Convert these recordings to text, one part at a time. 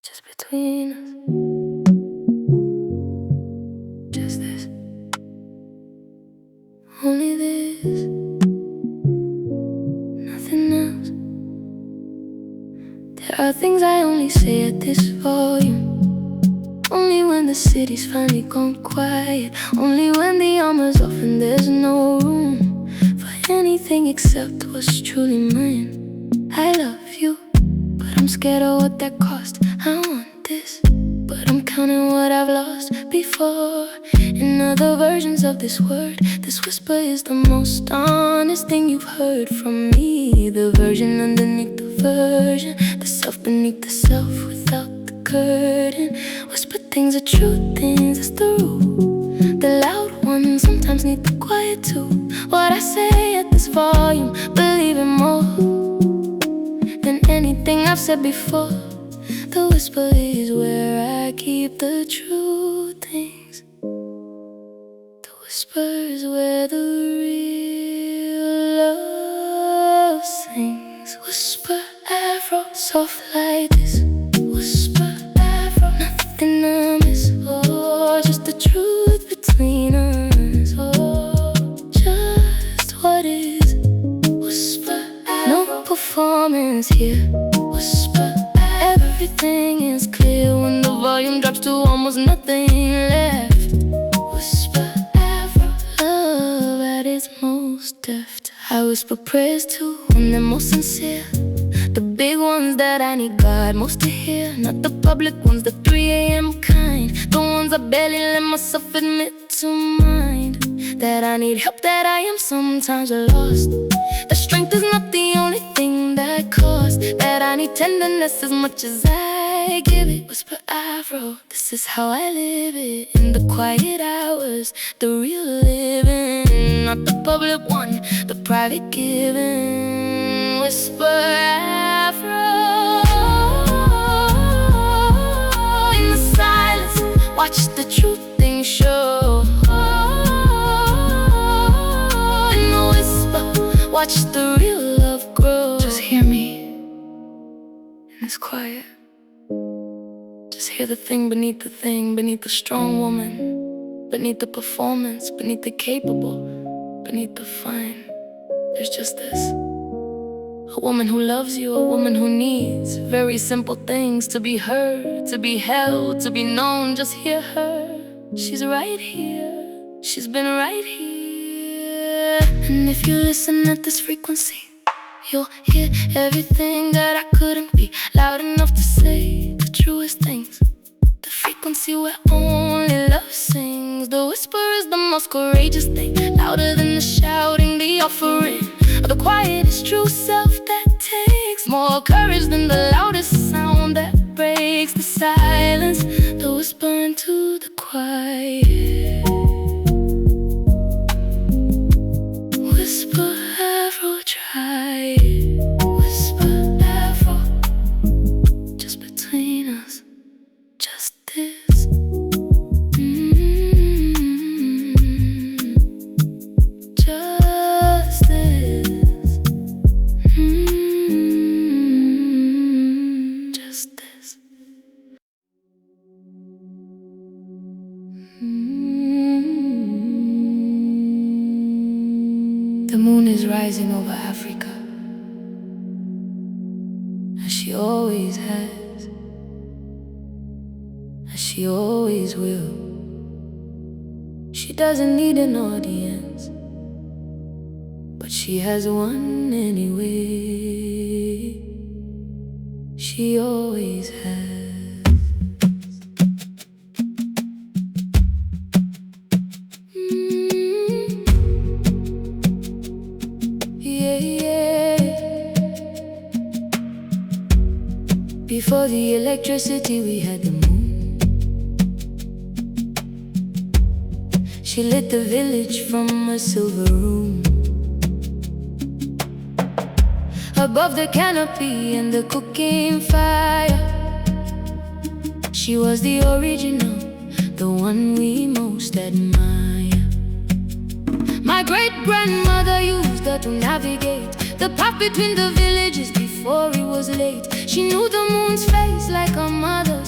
Just between us, just this, only this, nothing else. There are things I only say at this volume, only when the city's finally gone quiet, only when the armor's off and there's no room for anything except what's truly mine. I love you, but I'm scared of what that cost. I want this, but I'm counting what I've lost before. In other versions of this word, this whisper is the most honest thing you've heard from me. The version underneath the version, the self beneath the self without the curtain. Whisper things are true things, it's the rule. The loud ones sometimes need the quiet too. What I say at this volume, believe it more than anything I've said before. The whisper is where I keep the true things. The whisper is where the real love sings. Whisper Afro, soft like this. Whisper Afro, nothing I miss. Oh, just the truth between us. Oh, just what is. Whisper Afro, no performance here. Whisper Afro, everything is clear when the volume drops to almost nothing left. Whisper Afro, love at its most deft. I whisper prayers too when they're most sincere, the big ones that I need God most to hear, not the public ones, the 3 a.m. kind, the ones I barely let myself admit to mind. That I need help, that I am sometimes lost. The strength is not the only thing that costs. That I need tenderness as much as I give it. Whisper Afro, this is how I live it. In the quiet hours, the real living, not the public one, the private giving. Whisper Afro, in the silence, watch the truth thing show. In the whisper, watch the real love grow. Just hear me in this quiet. Just hear the thing beneath the thing, beneath the strong woman, beneath the performance, beneath the capable, beneath the fine. There's just this. A woman who loves you, a woman who needs very simple things: to be heard, to be held, to be known. Just hear her, she's right here, she's been right here. And if you listen at this frequency, you'll hear everything that I couldn't be loud enough to say. The truest things, the frequency where only love sings. The whisper is the most courageous thing, louder than the shouting, the offering of the quietest true self that takes more courage than the loudest sound that breaks the silence. The whisper into the quiet. Whisper Afro, try it. Whisper Afro, just between us, just this. Just this. Just this. The moon is rising over Africa, as she always has, as she always will. She doesn't need an audience, but she has one anyway. She always has. Before the electricity, we had the moon. She lit the village from a silver room. Above the canopy and the cooking fire, she was the original, the one we most admire. My great-grandmother used her to navigate the path between the villages before it was late. She knew the moon's face like a mother,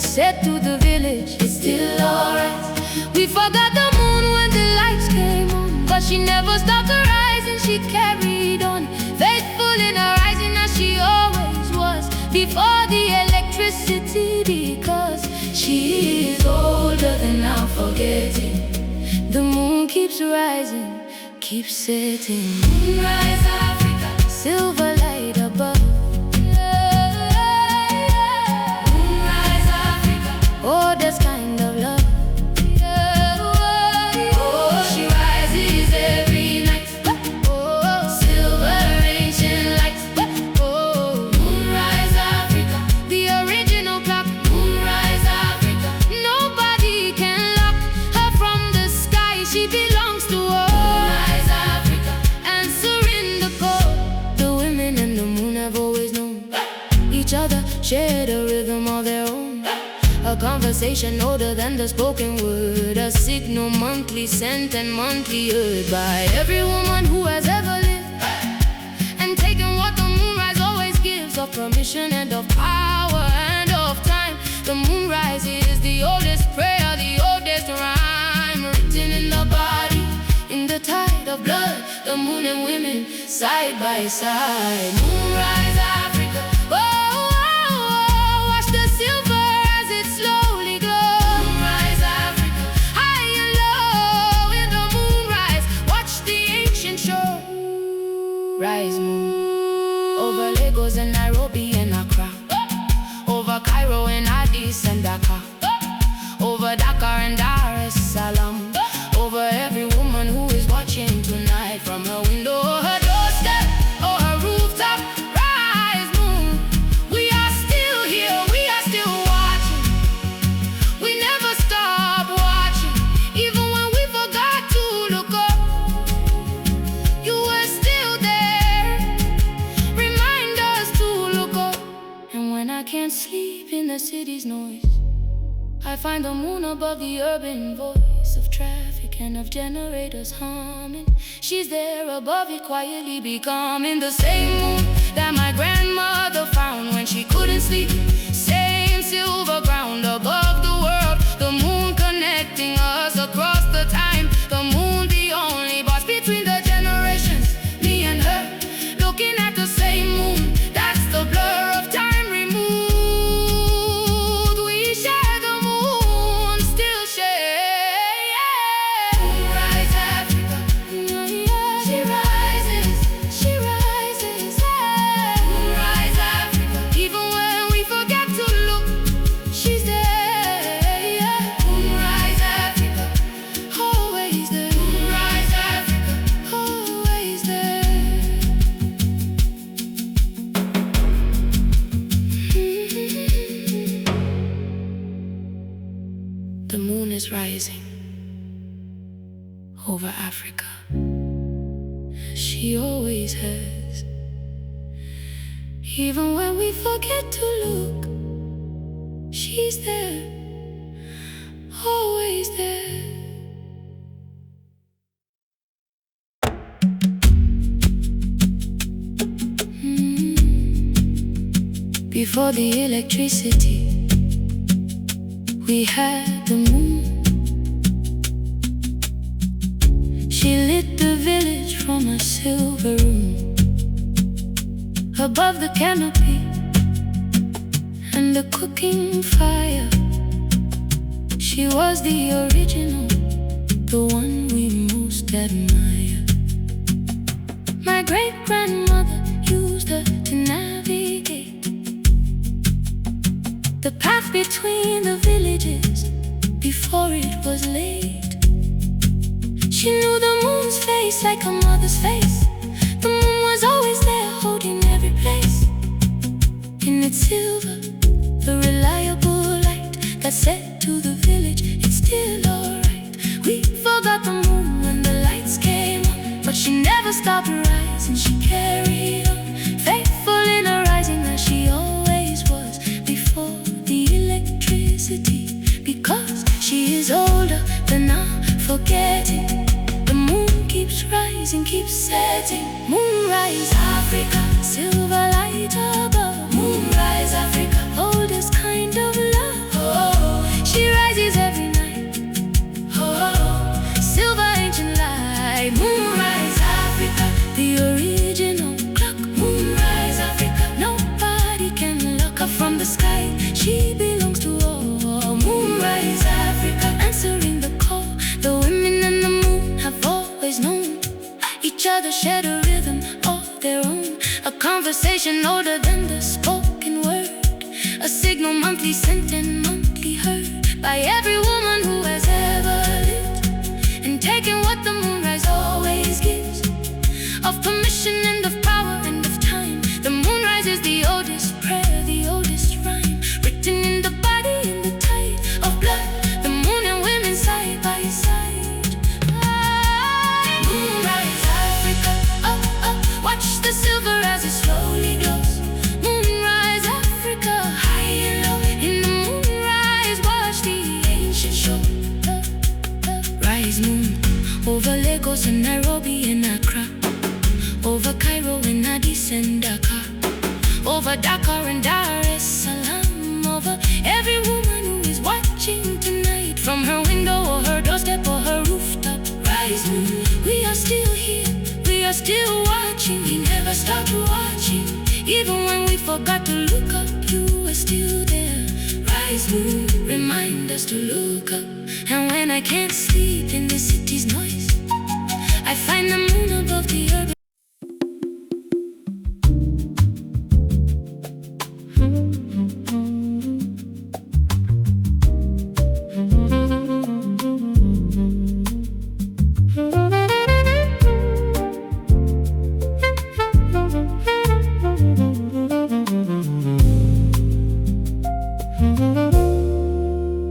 that said to the village, it's still alright. We forgot the moon when the lights came on, but she never stopped her rising, she carried on, faithful in her rising as she always was, before the electricity, because she is older than now forgetting. The moon keeps rising, keeps setting. Moonrise Africa, silver light above. Moonrise Africa, oh, this kind of love. Oh, she rises every night. Oh, silver ancient lights. Oh, Moonrise Africa, the original clock. Moonrise Africa, nobody can lock her from the sky. She belongs to us. Moonrise Africa, answering the call. The women and the moon have always known each other, shared a rhythm of their own. A conversation older than the spoken word, a signal monthly sent and monthly heard by every woman who has ever lived, and taken what the moonrise always gives of permission and of power and of time. The moonrise is the oldest prayer, the oldest rhyme, written in the body, in the tide of blood. The moon and women side by side. Moonrise Africa, oh, oh, oh, watch the silver as it slowly glows. Moonrise Africa, high and low in the moonrise, watch the ancient shore. Rise moon, over Lagos and Nairobi and Accra, over Cairo and Addis and Dakar, over Dakar and Dar es Salaam, over every woman who is watching tonight from her window or her doorstep or her rooftop. Rise moon, we are still here, we are still watching. We never stop watching, even when we forgot to look up. You were still there, remind us to look up. And when I can't sleep in the city's noise, I find the moon above the urban voice of traffic and of generators humming. She's there above it, quietly becoming the same moon that my grandmother found when she couldn't sleep. Same silver ground above the world, the moon connecting us across the time. The moon, the only boss between the generations, me and her, looking at the same moon. That's the blur of time removed. We share the moon, still share. Moonrise Africa, she rises, she rises. Moonrise Africa, even when we forget to look, she's there. Moonrise Africa, always there. Moonrise Africa, always there. The moon is rising over Africa. She always has. Even when we forget to look, she's there, always there. Before the electricity, we had the moon. She lit the village from a silver room, above the canopy and the cooking fire. She was the original, the one we most admire. My great-grandmother used her to navigate the path between the villages before it was late. She knew the moon's face like a mother's face. The moon was always there, holding every place. In its silver, the reliable light that said to the village, it's still alright. We forgot the moon when the lights came on, but she never stopped rising, she carried on, faithful in her rising as she always was, before the electricity, because she is older than now forgetting. The moon keeps rising, keeps setting. Moonrise Africa, silver light above. Moonrise Africa, oldest kind of love. each other, shared a rhythm of their own, a conversation older than the spoken word, a signal monthly sent and monthly heard by every woman who has ever lived, and taken what the moonrise always gives, of permission and of power and of time. The moonrise is the oldest prayer, the oldest rhyme, written in the body, in the tide of blood, the moon and women side by side. Moonrise Africa, up, up, watch the silver as it slowly glows. Moonrise Africa, high and low, in the moonrise watch the ancient show. Rise moon, over Lagos and Nairobi and Accra, over Cairo and Addis and Dakar, over Dakar and Dar es Salaam, over every woman who is watching tonight, from her window or her doorstep or her rooftop. Rise moon, we are still here, we are still watching, we never stopped watching. Even when we forgot to look up, you are still there. Rise moon, remind us to look up. And when I can't sleep in the city's noise, I find the moon above the urban.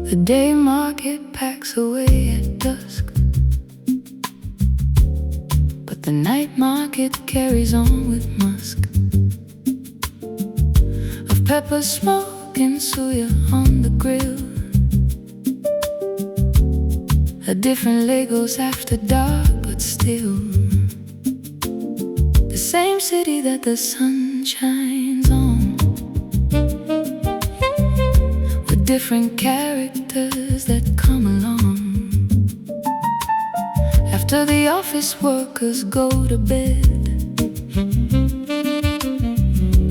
The day market packs away at dusk, but the night market carries on with musk of pepper smoke and suya on the grill. A different Lagos after dark, but still the same city that the sun shines on, different characters that come along. After the office workers go to bed,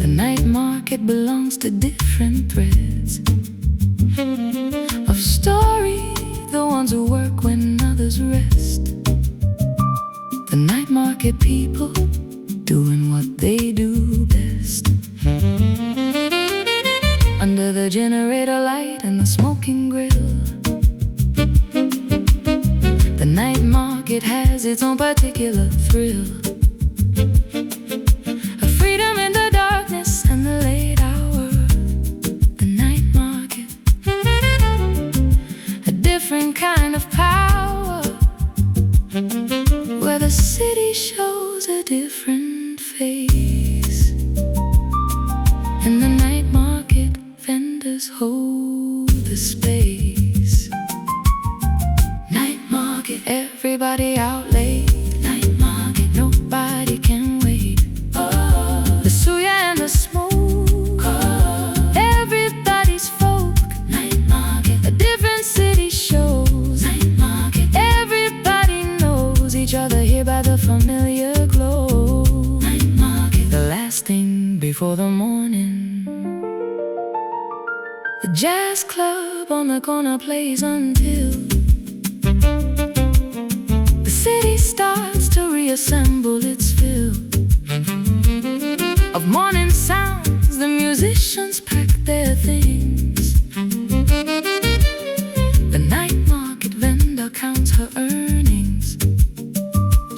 the night market belongs to different threads of story, the ones who work when others rest. The night market people doing what they do best, under the generator light and the smoking grill. The night market has its own particular thrill, a freedom in the darkness and the late hour. The night market, a different kind of power, where the city shows a different face, and the night market vendors hold the space. Night market, everybody out late. Night market, nobody can wait. Oh, the suya and the smoke, oh, everybody's folk. Night market, a different city shows. Night market, everybody knows each other here by the familiar glow. Night market, the last thing before the morning. The jazz club on the corner plays until the city starts to reassemble its fill of morning sounds. The musicians pack their things. The night market vendor counts her earnings.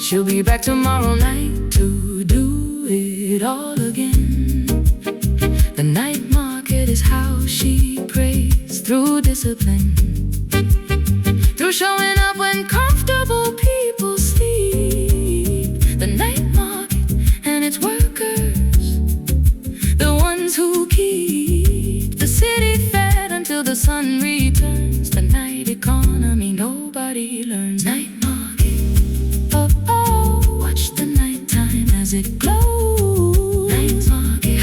She'll be back tomorrow night to do it all again. The night market is how she prays, through discipline, through showing up when comfortable people sleep. The night market and its workers, the ones who keep the city fed until the sun returns. The night economy nobody learns. Night market, oh, oh, watch the nighttime as it glows. Night market,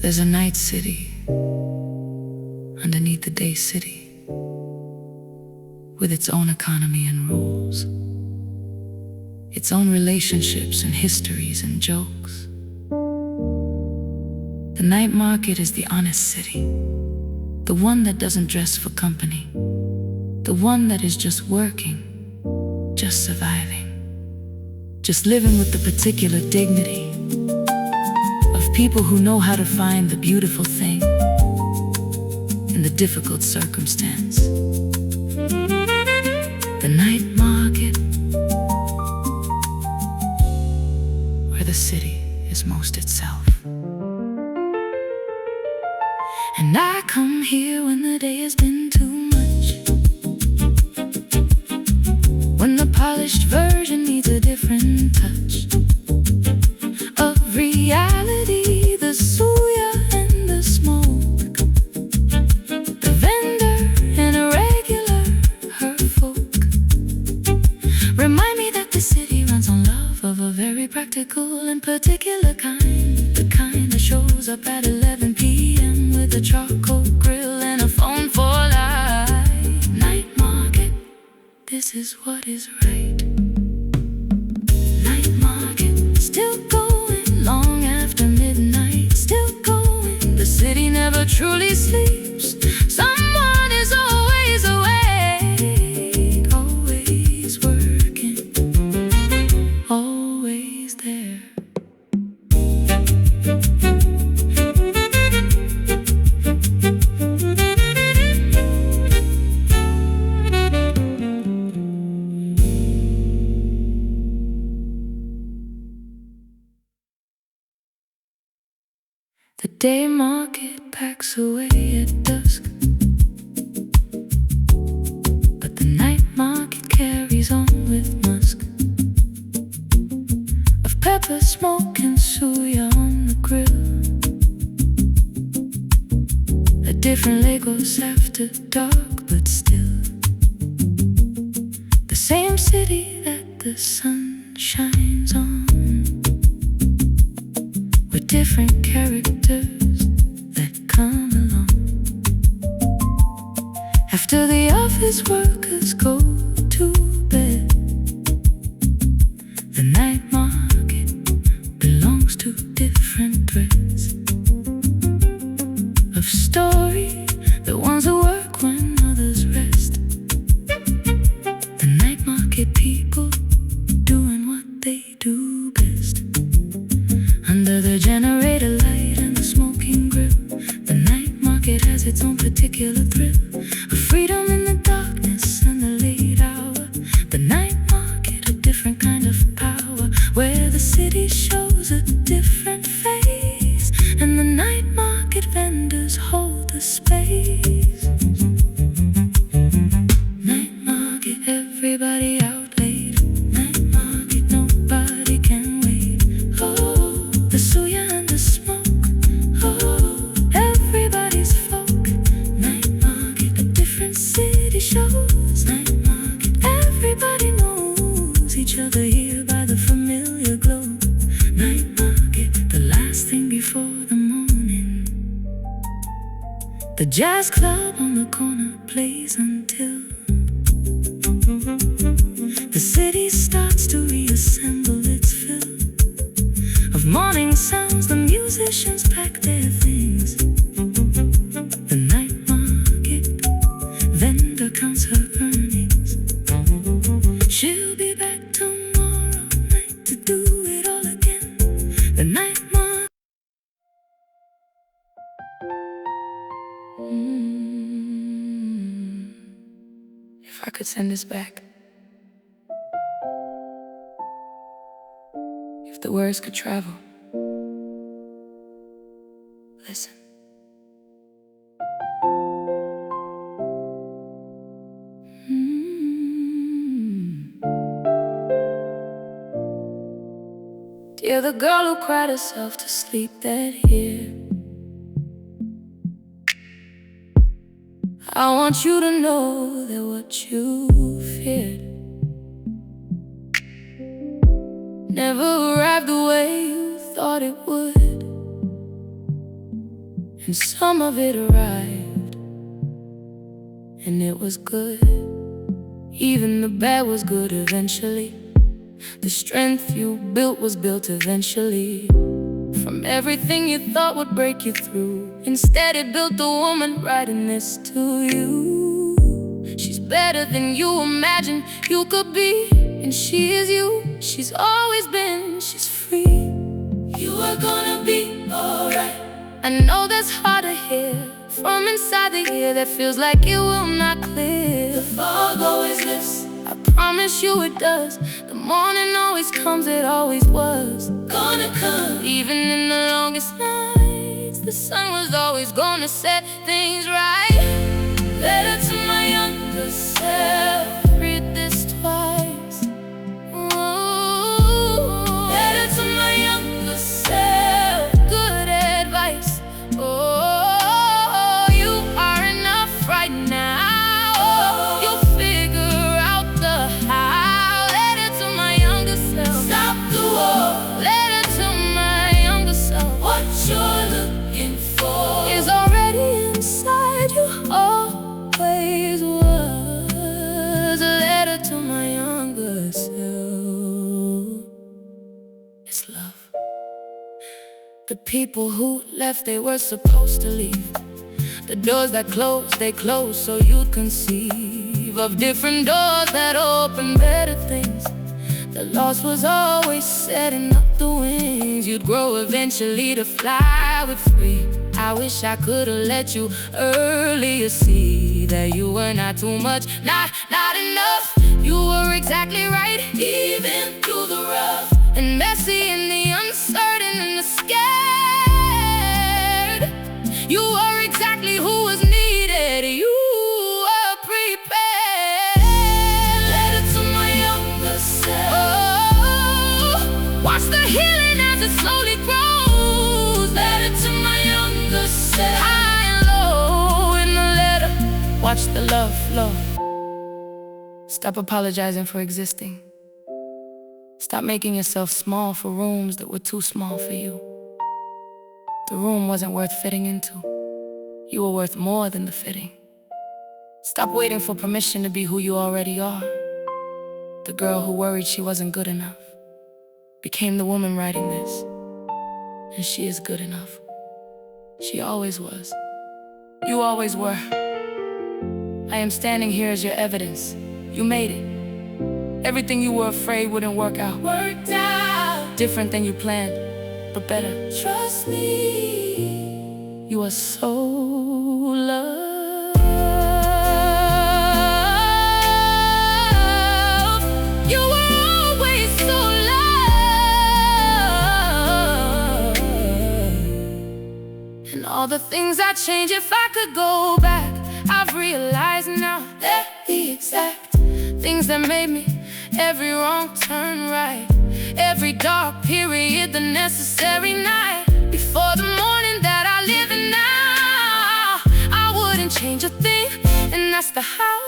There's a night city underneath the day city, with its own economy and rules, its own relationships and histories and jokes. The night market is the honest city, the one that doesn't dress for company, the one that is just working, just surviving, just living with the particular dignity of people who know how to find the beautiful thing in the difficult circumstance. The night market, where the city is most itself. And I come here when the day has been too much, when the polished version needs a different touch of reality, the suya and the smoke, the vendor and a regular her folk remind me that the city runs on love of a very practical and particular kind, the kind that shows up at 11 p.m. with a charcoal grill and a phone for life. Night market, this is what is right. Night market, still going long after midnight, still going. The city never truly sleeps. Someone is always awake, always working, always there. The day market packs away at dusk, but the night market carries on with musk of pepper smoke and suya on the grill. A different Lagos after dark, but still the same city that the sun shines on, with different characters that come along. After the office workers go to bed, the night market belongs to different threads of story, the ones who work when others rest. The night market people doing what they do best. Under the generator light and the smoking grill, the night market has its own particular thrill of freedom in the darkness and the late hour. The night market, a different kind of power, where the city shows a different face, and the night market vendors hold the space. Night market, everybody out late. Night market, nobody can wait. Oh, the suya and the smoke, oh, everybody's folk. Night market, a different city shows. Night market, everybody knows each other here by the familiar glow. Night market, the last thing before the morning. The jazz club on the corner plays until the city starts to reassemble its fill of morning sounds. The musicians pack their things. The night market vendor counts her earnings. She'll be back tomorrow night to do it all again. The night market. If I could send this back, if the words could travel, listen. Dear the girl who cried herself to sleep that year, I want you to know that what you feared never arrived the way you thought it would. and some of it arrived, and it was good. Even the bad was good eventually. The strength you built was built eventually. From everything you thought would break you through, instead it built a woman writing this to you. She's better than you imagined you could be, and she is you. She's always been, she's free. You are gonna be alright. I know that's hard to hear from inside the ear that feels like it will not clear. The fog always lifts, I promise you it does. The morning always comes, it always was gonna come. Even in the longest nights, the sun was always gonna set things right. Letter to my younger self, read this twice. Ooh. Letter to my younger self, good advice. Oh, you are enough right now. Oh, you'll figure out the how. Letter to my younger self, stop the war. Letter to my younger self, what you're looking for is already inside you. Always was. A letter to my younger self. It's love. The people who left, they were supposed to leave. The doors that closed, they closed so you conceive of different doors that open better things. The loss was always setting up the wings. You'd grow eventually to fly with free. I wish I could've let you earlier see that you were not too much, not enough. You were exactly right, even through the rough and messy and the uncertain and the scared. You were exactly who was needed. You were prepared. Letter to my younger self. Oh, watch the healing as it slowly grows. Letter to my younger self. High and low in the letter, watch the love flow. Stop apologizing for existing. Stop making yourself small for rooms that were too small for you. The room wasn't worth fitting into. You were worth more than the fitting. Stop waiting for permission to be who you already are. The girl who worried she wasn't good enough became the woman writing this, and she is good enough. She always was. You always were. I am standing here as your evidence. You made it. Everything you were afraid wouldn't work out, worked out. Different than you planned, but better. Trust me. You are so loved. You were always so loved. And all the things I'd change if I could go back, I've realized now they're the exact things that made me every wrong turn right, every dark period the necessary night. Before the morning that I live in now, I wouldn't change a thing, and that's the how.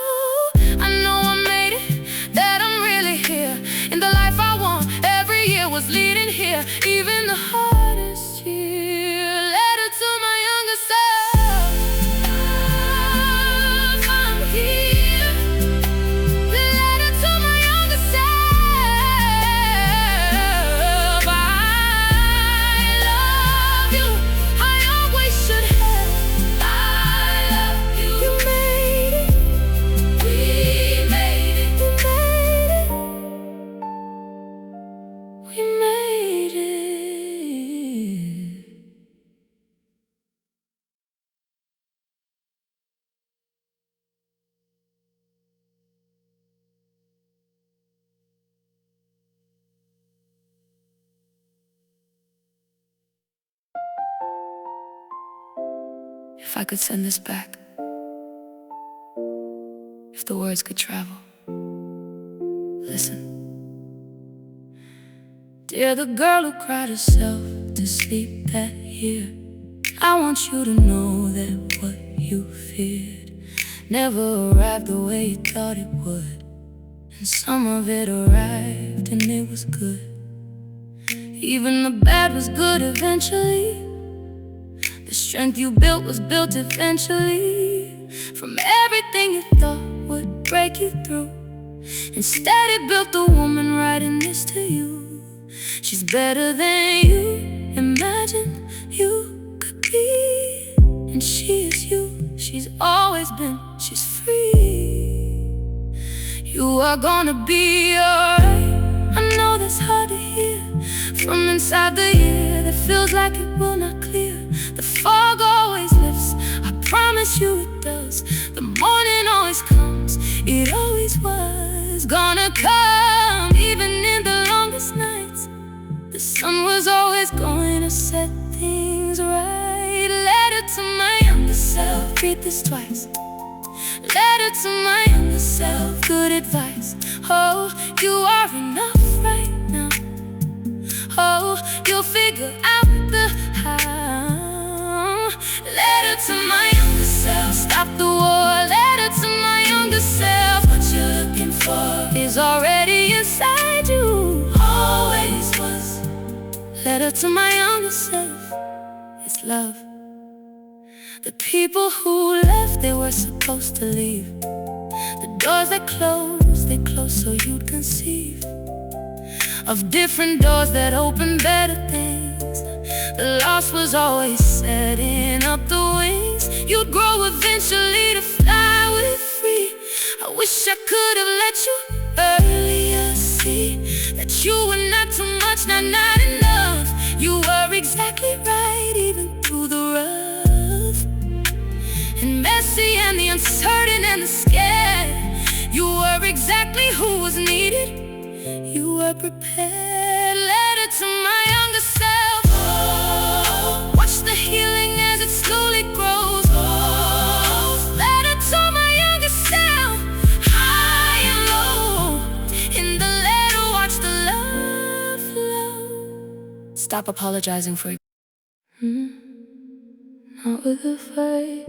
I know I made it, that I'm really here in the life I want. Every year was leading here, even the hardest year. Letter to my younger self, I'm here. Letter to my younger self, I love you. I always should have. I love you. You made it. We made it. We made it. We made it. If I could send this back, if the words could travel, listen. Dear the girl who cried herself to sleep that year, I want you to know that what you feared never arrived the way you thought it would. And some of it arrived and it was good. Even the bad was good eventually. The strength you built was built eventually from everything you thought would break you through. Instead it built the woman writing this to you. She's better than you imagined you could be. And she is you, she's always been, she's free. You are gonna be alright. I know that's hard to hear from inside the year that feels like it will not clear. The fog always lifts, I promise you it does. The morning always comes, it always was gonna come. Even in the longest nights, the sun was always going to set things right. Letter to my younger self, read this twice. Letter to my younger self, good advice. Oh, you are enough right now. Oh, you'll figure out the how. Letter to my younger self, stop the war. Letter to my younger self, what you're looking for is already inside you. Always was. Letter to my younger self, it's love. The people who left, they were supposed to leave. The doors that closed, they closed so you'd conceive of different doors that open better things. The loss was always setting up the wings. You'd grow eventually to fly with free. I wish I could have let you earlier see that you were not too much, not enough. You were exactly right, even through the rough and messy and the uncertain and the scared. You were exactly who was needed. You were prepared. Letter to my younger self. Oh, watch the healing as it slowly grows. Oh, letter to my younger self, high and low. In the letter, watch the love flow. Stop apologizing for not with a fight.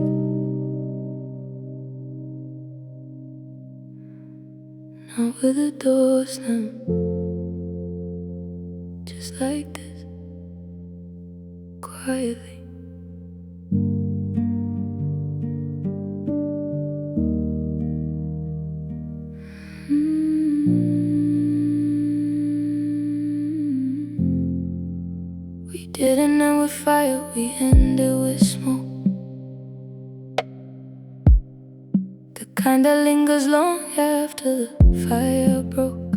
Not with the door slam. Just like this, quietly. We didn't end with fire, we ended with smoke. The kind that lingers long after the fire broke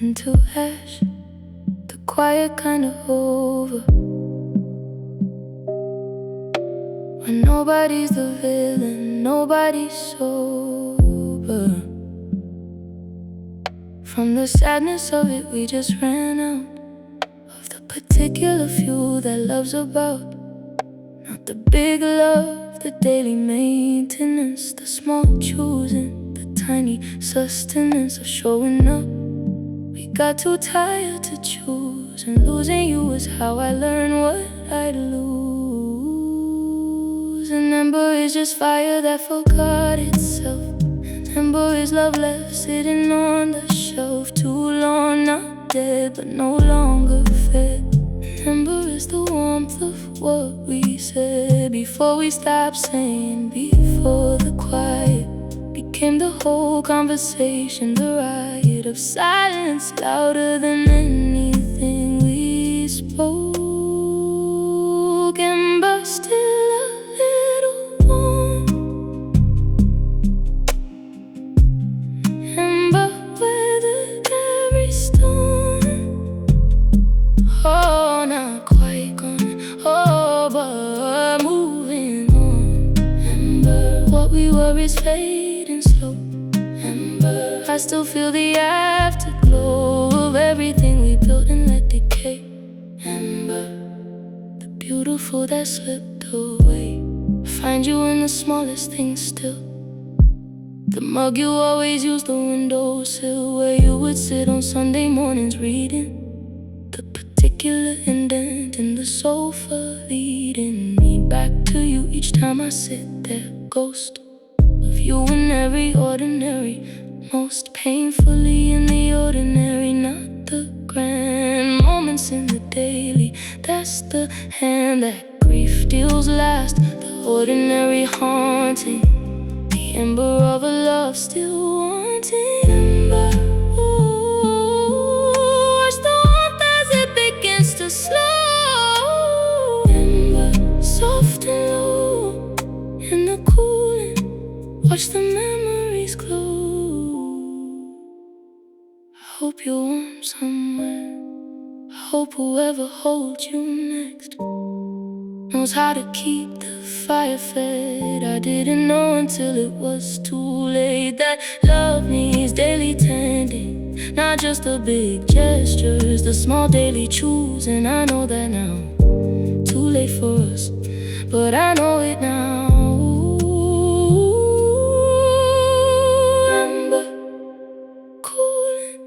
into ash, the quiet kind of over, when nobody's the villain, nobody's sober. From the sadness of it, we just ran out of the particular few that love's about. Not the big love, the daily maintenance, the small choosing, the tiny sustenance of showing up. We got too tired to choose, and losing you was how I learned what I'd lose. An ember is just fire that forgot itself. An ember is love left sitting on the shelf too long, not dead but no longer fed. An ember is the warmth of what we said before we stopped saying, before the quiet became the whole conversation, the riot of silence louder than anything we spoke. Ember still a little warm, ember weathered every storm. Oh, not quite gone, oh, but moving on. Ember, what we were is fading slow. Ember, I still feel the afterglow of everything we built and let decay. Ember, the beautiful that slipped away. Find you in the smallest things still. The mug you always used, the windowsill where you would sit on Sunday mornings reading. The particular indent in the sofa leading me back to you each time I sit there. Ghost of you in every ordinary, most painfully in the ordinary, not the grand moments in the daily. That's the hand that steals last, the ordinary haunting, the ember of a love still wanting. Ember, ooh, watch the warmth as it begins to slow. Ember, soft and low in the cooling, watch the memories glow. I hope you're warm somewhere. I hope whoever holds you next knows how to keep the fire fed. I didn't know until it was too late that love needs daily tending, not just the big gestures, the small daily choosing. I know that now, too late for us, but I know it now. Remember, cooling,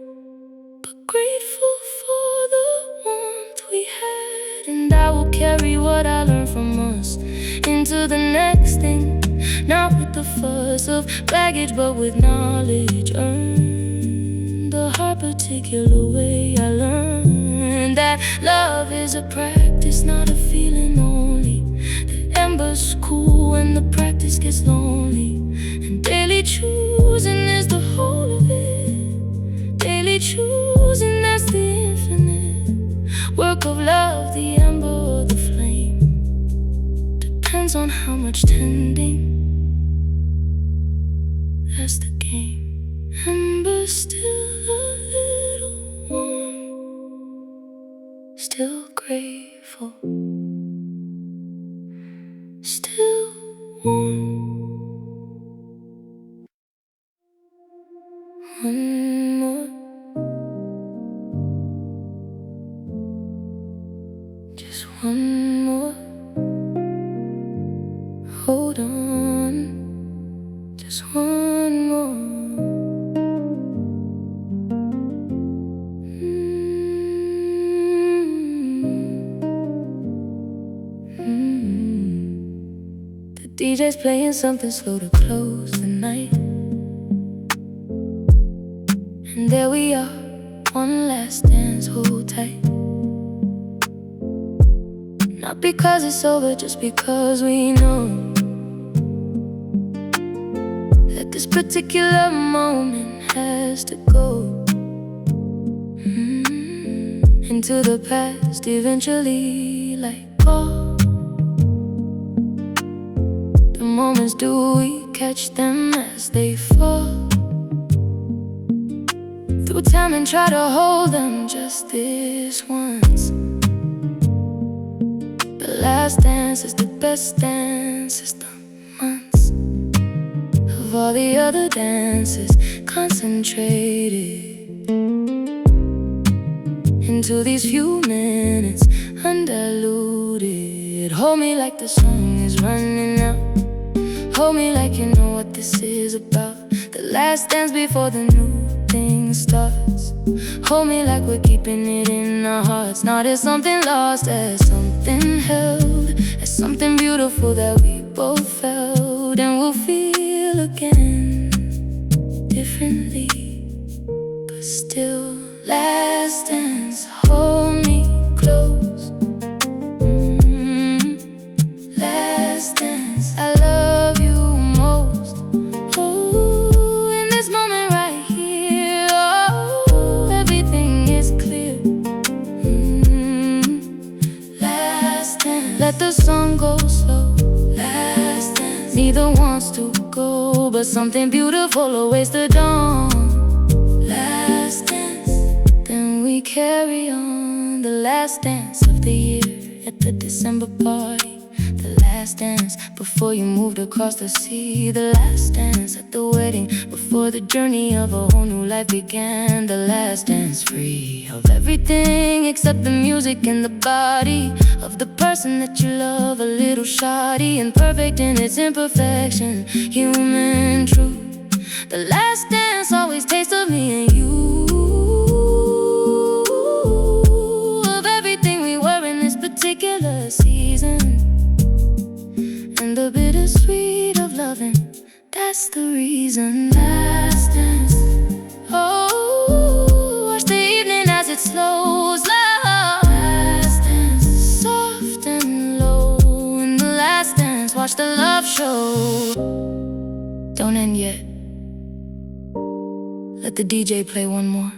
but grateful for the warmth we had. And I will carry what I learned from us into the next thing, not with the fuss of baggage, but with knowledge earned the hard particular way. I learned that love is a practice, not a feeling only. The embers cool when the practice gets lonely, and daily choosing is the whole of it. Daily choosing, that's the infinite work of love. The ember or the flame depends on how much tending. That's the game. Ember still a little warm, still grateful, still warm. One more, just one more. Hold on, just one more. The DJ's playing something slow to close the night, and there we are, one last dance, hold tight. Not because it's over, just because we know that this particular moment has to go into the past eventually, like all the moments, do we catch them as they fall through time and try to hold them just this once? The last dance is the best dance, it's the months of all the other dances concentrated into these few minutes, undiluted. Hold me like the song is running out, hold me like you know what this is about. The last dance before the new thing starts. Hold me like we're keeping it in our hearts, not as something lost, as something held, as something beautiful that we both felt and will feel again differently, but still. Last dance, hold me close. Last dance, I love you most. Oh, in this moment right here, oh, everything is clear. Last dance, let the sun go slow. Last dance, neither wants to go, but something beautiful awaits the dawn. Last dance, then we carry on. The last dance of the year at the December party. The last dance before you moved across the sea. The last dance at the wedding before the journey of a whole new life began. The last dance free of everything except the music and the body of the person that you love. A little shoddy and perfect in its imperfection, human truth. The last dance always tastes of me and you, of everything we were in this particular season, and the bittersweet of loving, that's the reason. Last dance, oh, watch the evening as it slows. Last dance, soft and low in show don't end yet. Let the DJ play one more.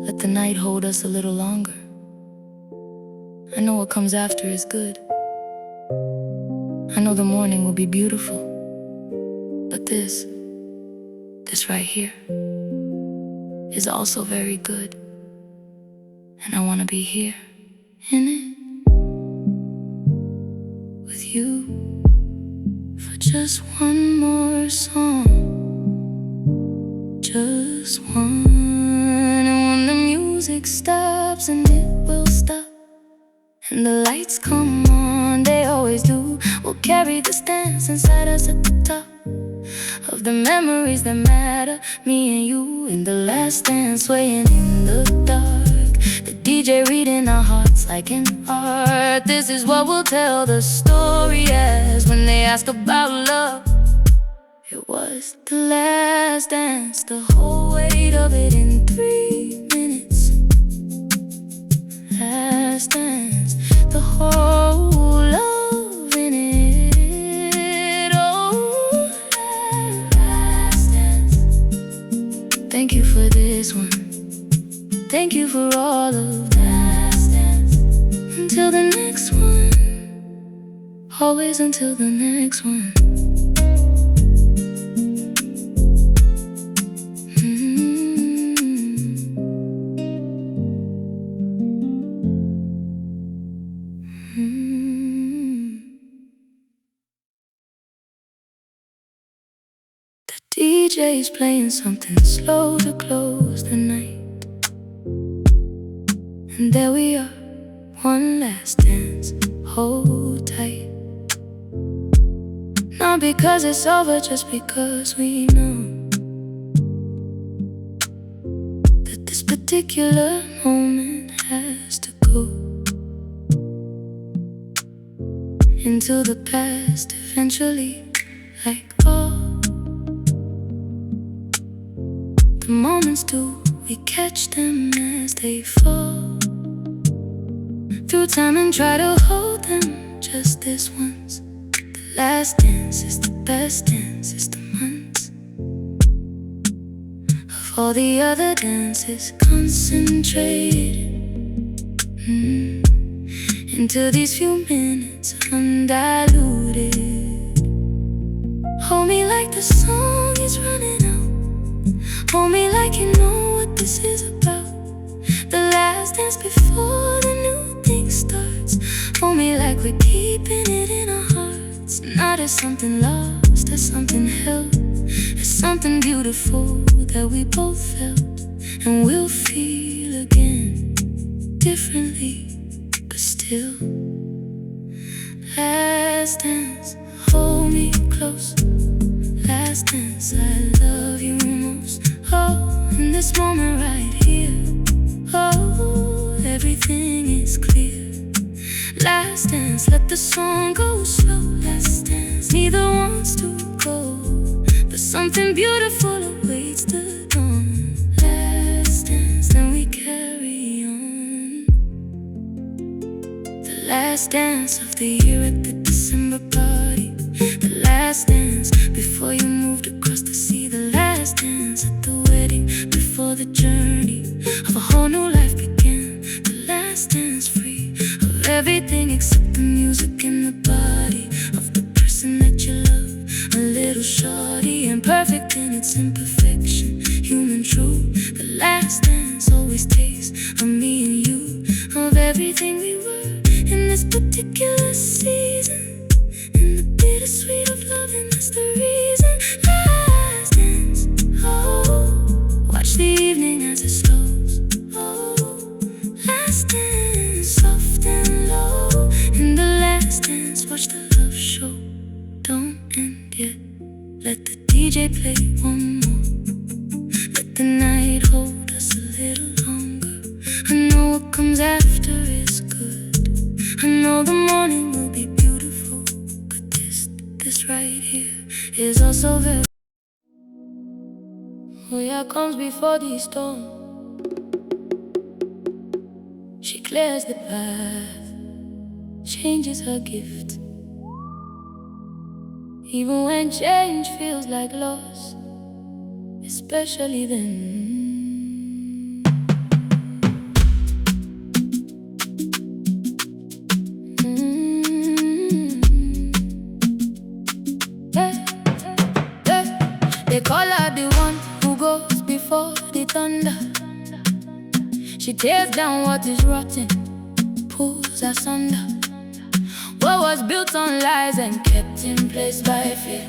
Let the night hold us a little longer. I know what comes after is good. I know the morning will be beautiful. But this right here is also very good. And I wanna be here in it with you for just one more song. Just one. And when the music stops, and it will stop, and the lights come on, they always do, we'll carry this dance inside us at the top of the memories that matter, me and you in the last dance, swaying in the dark, the DJ reading our hearts like an art. This is what we'll tell the story as. When they ask about love, it was the last dance, the whole weight of it in 3 minutes. Last dance, the whole love in it. Oh, last dance. Thank you for this one. Thank you for all of last dance. Until the next one. Always until the next one. DJ's playing something slow to close the night. And there we are, one last dance, hold tight. Not because it's over, just because we know that this particular moment has to go into the past eventually, like all the moments do, we catch them as they fall through time and try to hold them just this once. The last dance is the best dance, it's the months of all the other dances concentrated into these few minutes undiluted. Hold me like the song is running out. Hold me like you know what this is about. The last dance before the new thing starts. Hold me like we're keeping it in our hearts. Not as something lost, as something held, as something beautiful that we both felt and will feel again, differently, but still. Last dance, hold me close. Last dance, I love you most. Oh, in this moment right here, oh, everything is clear. Last dance, let the song go slow. Last dance, neither wants to go, but something beautiful awaits the dawn. Last dance, then we carry on. The last dance of the year at the December party. The last dance before you moved across the sea. The last dance at the wedding before the journey of a whole new life began. The last dance free of everything except the music and the body of the person that you love. A little shorty and perfect in its imperfection, human true. The last dance always tastes of me and you, of everything we were in this particular season. And the bittersweet of loving, that's the reason. Last dance, oh, watch the evening as it slows. Oh, last dance, soft and low. In the last dance, watch the love show don't end yet. Let the DJ play one more. Let the night hold us a little longer. I know what comes after is good. I know the morning will be beautiful. But this right here is also very. Oh yeah, comes before the storm. She clears the path, changes her gift. even when change feels like loss, especially then. They call her the one who goes before the thunder. She tears down what is rotten, pulls asunder what was built on lies and kept in place by fear.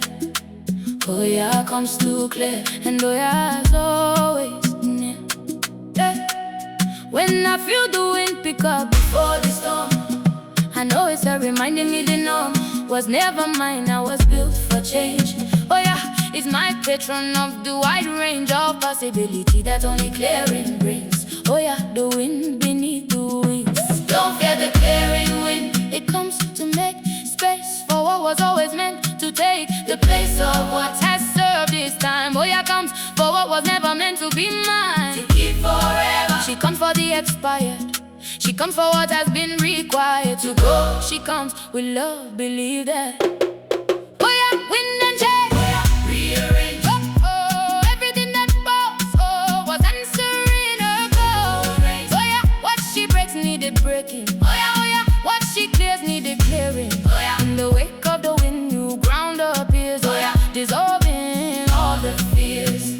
Oh yeah, comes too clear, and oh yeah, it's always near. Yeah. When I feel the wind pick up before the storm, I know it's a reminding me the norm was never mine, I was built for change. Oh yeah, it's my patron of the wide range of possibility that only clearing brings. Oh yeah, the wind beneath the wings. Don't fear the clearing wind, it comes to make space for what was always meant to take the place of what has served this time. Oh yeah, comes for what was never meant to be mine, to keep forever. She comes for the expired, she comes for what has been required to go. She comes with love, believe that. Oh yeah, wind and change. Oh yeah, rearrange. Oh, oh, everything that falls, oh, was answering her call. Oh yeah, what she breaks needed breaking. Oh yeah, what she clears needed clearing. Oh yeah, in the wake of the wind, new ground appears. Oh yeah, dissolving all the fears.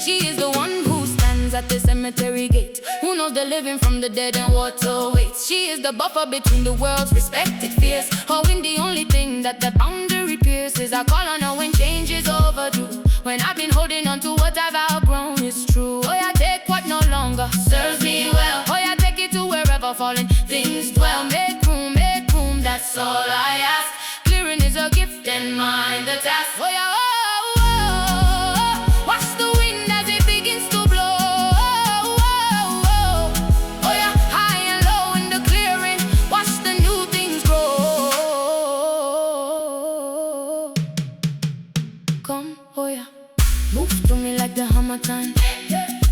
She is the one who stands at the cemetery gate, who knows the living from the dead and what awaits. She is the buffer between the world's respected fears. Her wind, the only thing that the boundary pierces. I call on her when change is overdue, when I've been holding on to what I've outgrown is true. Oh yeah, take what no longer serves me well. Oh yeah, take it to wherever fallen things dwell. Make room, that's all I ask. Clearing is a gift and mine the task. Oh yeah, oh, oh, oh. Watch the wind as it begins to blow. Oh, oh, oh. Oh yeah, high and low in the clearing. Watch the new things grow. Come, oh yeah, move to me like the Hamilton.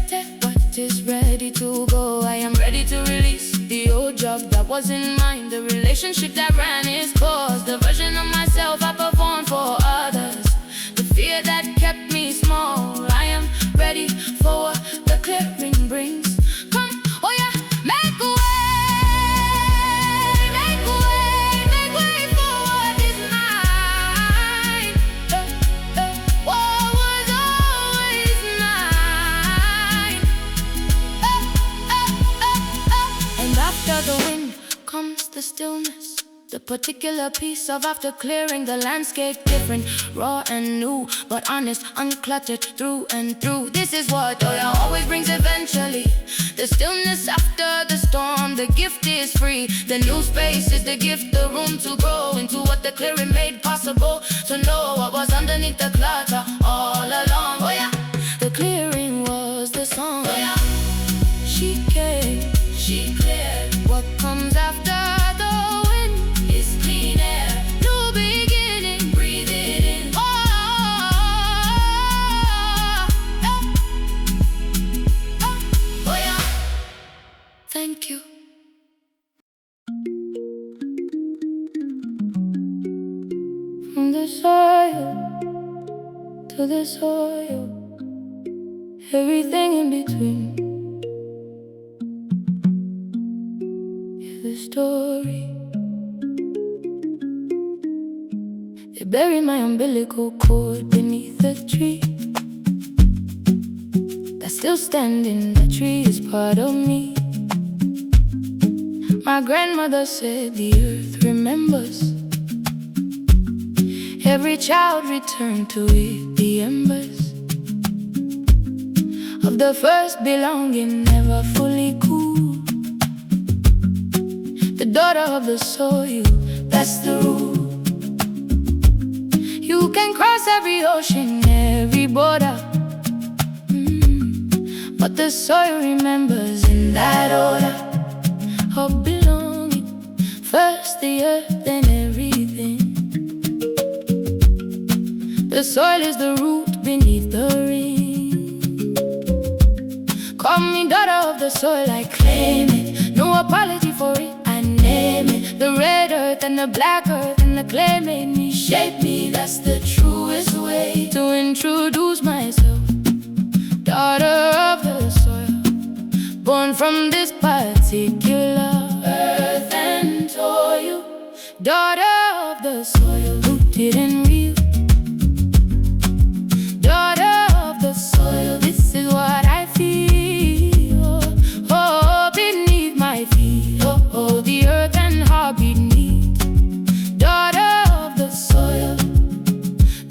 Take what is ready to go. I am ready to release the old job that wasn't mine, the relationship that ran its course, the version of myself I performed for others, the fear that kept me small. I am ready for what the clearing brings. Come, oh yeah, make way for what is mine. What was always mine. And after the wind comes the stillness, the particular piece of after clearing the landscape different, raw and new, but honest, uncluttered through and through. This is what oh yeah always brings eventually. The stillness after the storm, the gift is free. The new space is the gift, the room to grow into what the clearing made possible. To know what was underneath the clutter all along. Oh yeah, the clearing was the song. Oh yeah, she came, she cleared. What comes after the wind is clean air, new beginning, breathe it in. Oh, oh yeah, thank you. From the soil to the soil, everything in between. The story, they bury my umbilical cord beneath the tree that's still standing. That tree is part of me. My grandmother said the earth remembers. Every child returned to it, the embers of the first belonging, never fully cool. The daughter of the soil, that's the rule. You can cross every ocean, every border, but the soil remembers in that order of belonging. First the earth, then everything. The soil is the root beneath the ring. Call me daughter of the soil, I claim it. No apology for it, I name it. The red earth and the black earth and the clay made me, shaped me. That's the truest way to introduce myself. Daughter of the soil, born from this particular earth and soil. Daughter of the soil, rooted in real. Daughter of the soil, this is what I feel. Oh, oh, beneath my feet. Oh, oh, the earth and heartbeat meet. Daughter of the soil,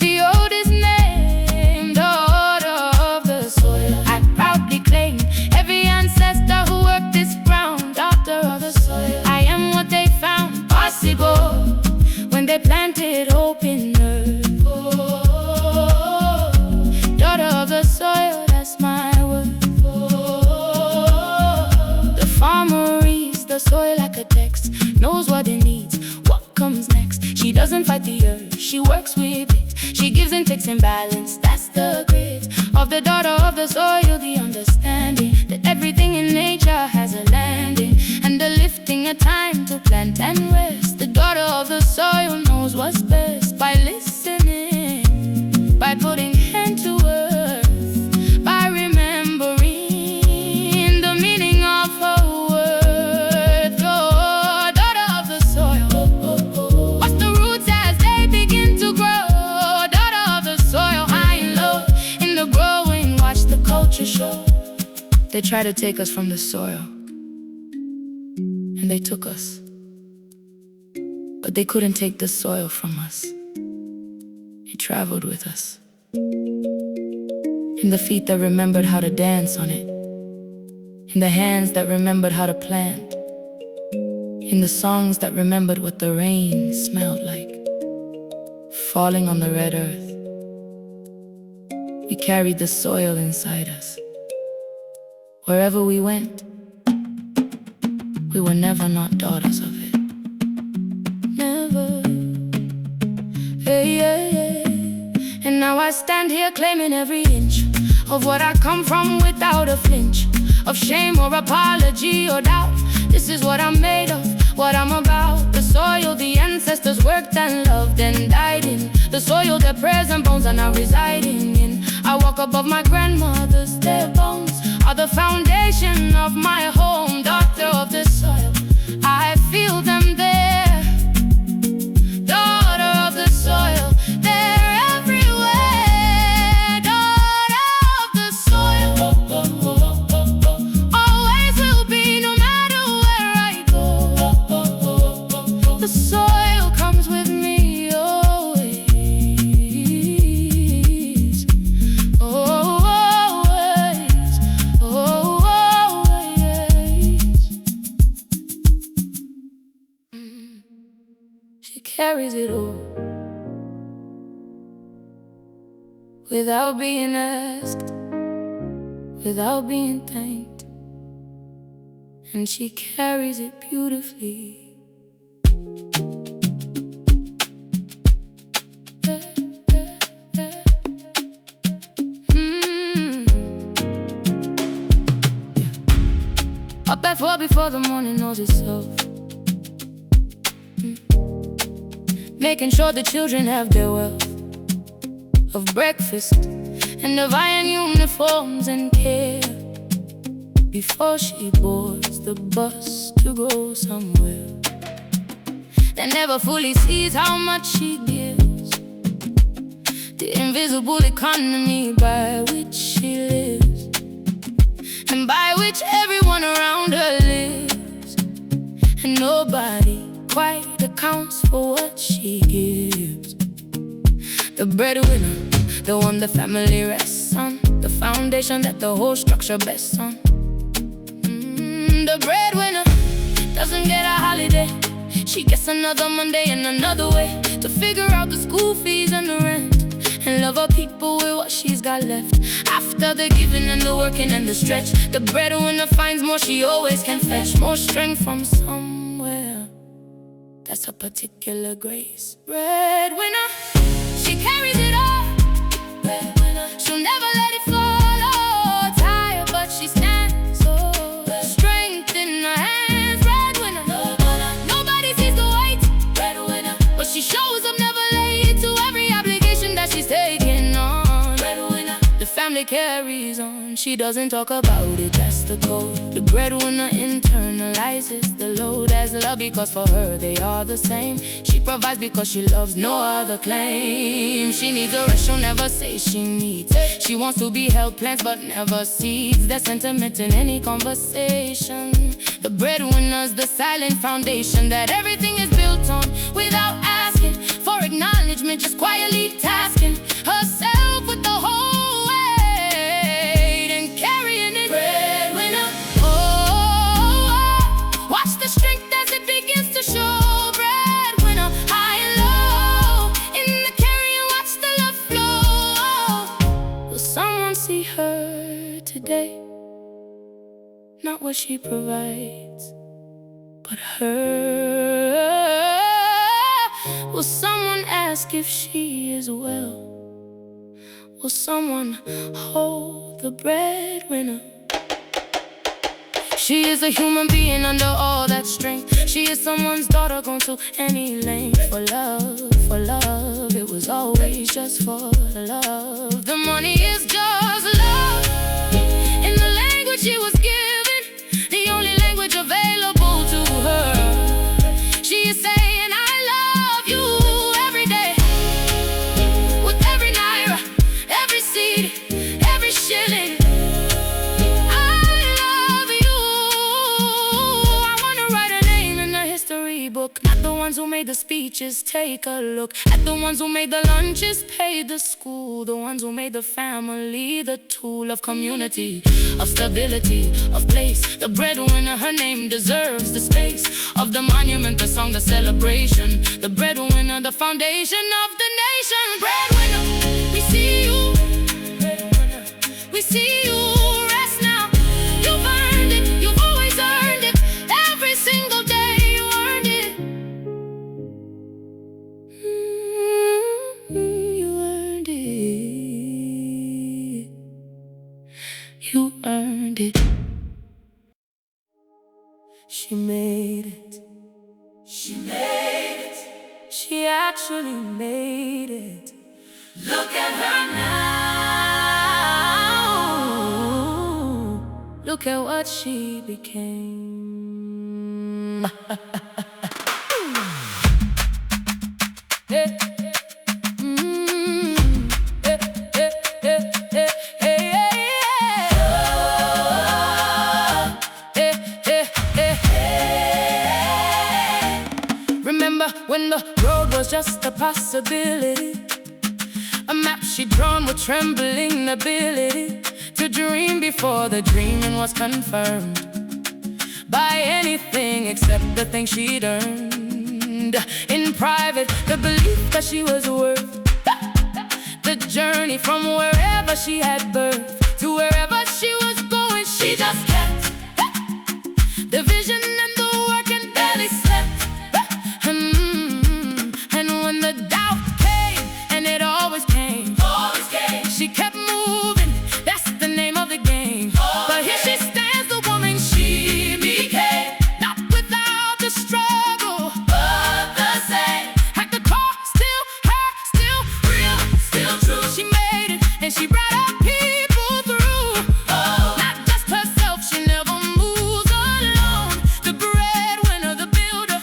the oldest name. Daughter of the soil, I proudly claim every ancestor who worked this ground. Daughter of the soil, I am what they found possible when they planted hope in earth. Oh, daughter of the soil, that's my word. Oh, the farmer reads the soil like a text, knows what it needs, what comes next. She doesn't fight the earth, she works with it. She gives and takes in balance, that's the grit of the daughter of the soil. The understanding that everything in nature has a landing, and the lifting a time to plant and rest. The daughter of the soil knows what's best by listening, by putting hand to earth, by remembering the meaning of her words. Oh, daughter of the soil, watch the roots as they begin to grow. Daughter of the soil, high and low in the growing, watch the culture show. They try to take us from the soil, and they took us, but they couldn't take the soil from us. It traveled with us, in the feet that remembered how to dance on it, in the hands that remembered how to plant, in the songs that remembered what the rain smelled like, falling on the red earth. We carried the soil inside us. Wherever we went, we were never not daughters of it. Never. Hey, yeah, yeah. And now I stand here claiming every inch of what I come from without a flinch of shame or apology or doubt. This is what I'm made of, what I'm about. The soil the ancestors worked and loved and died in. The soil their prayers and bones are now residing in. I walk above my grandmother's, their bones are the foundation of my home. Daughter of the soil, I feel them there. Daughter of the soil, they're everywhere. Daughter of the soil, always will be, no matter where I go. The soil comes with me always. Always, always. She carries it all without being asked, without being thanked, and she carries it beautifully. Up at 4 before the morning knows itself. Making sure the children have their wealth of breakfast and of iron uniforms and care before she boards the bus to go somewhere that never fully sees how much she gives. The invisible economy by which she lives, and by which everyone around her lives, and nobody quite accounts for what she gives. The breadwinner, the one the family rests on, the foundation that the whole structure bests on. The breadwinner doesn't get a holiday. She gets another Monday and another way to figure out the school fees and the rent, and love her people with what she's got left. After the giving and the working and the stretch, the breadwinner finds more she always can fetch, more strength from somewhere. That's a particular grace. Breadwinner, she carries it all. Breadwinner, she'll never let it fall. Oh, tired, but she stands. Oh, strength in her hands. Breadwinner, nobody sees the weight. Breadwinner, but she shows quietly carries on. She doesn't talk about it, that's the code. The breadwinner internalizes the load as love, because for her they are the same. She provides because she loves, no other claim. She needs a rest, she'll never say she needs. She wants to be held, plans but never sees. There's sentiment in any conversation. The breadwinner's the silent foundation that everything is built on, without asking for acknowledgement, just quietly tasking herself with the whole weight and carrying it. Breadwinner, oh, watch the strength as it begins to show. Breadwinner, high and low, in the carrying, watch the love flow. Will someone see her today? Not what she provides, but her. Will someone ask if she is well? Will someone hold the breadwinner? She is a human being under all that strength. She is someone's daughter, going to any length for love, for love. It was always just for love. The money is just love. In the language she was given, the only language available to her. She is saying, I love you every day, with every naira, every seed, every shilling. Not the ones who made the speeches, take a look at the ones who made the lunches, paid the school. The ones who made the family the tool of community, of stability, of place. The breadwinner, her name deserves the space of the monument, the song, the celebration. The breadwinner, the foundation of the nation. Breadwinner, we see you. Breadwinner, we see you. Rest now, you've earned it, you've always earned it. Every single day you earned it. She made it. She made it. She actually made it. Look at her now. Look at what she became. Hey. When the road was just a possibility, a map she'd drawn with trembling ability to dream before the dreaming was confirmed by anything except the thing she'd earned. In private, the belief that she was worth the journey from wherever she had birth to wherever she was going. She just kept the vision and the work and barely slept. When the doubt came, and it always came, she kept moving, that's the name of the game. But here she stands, the woman she became, not without the struggle, but the same. At the core, still her, still real, still true. She made it, and she brought her people through. Not just herself, she never moves alone. The breadwinner, the builder,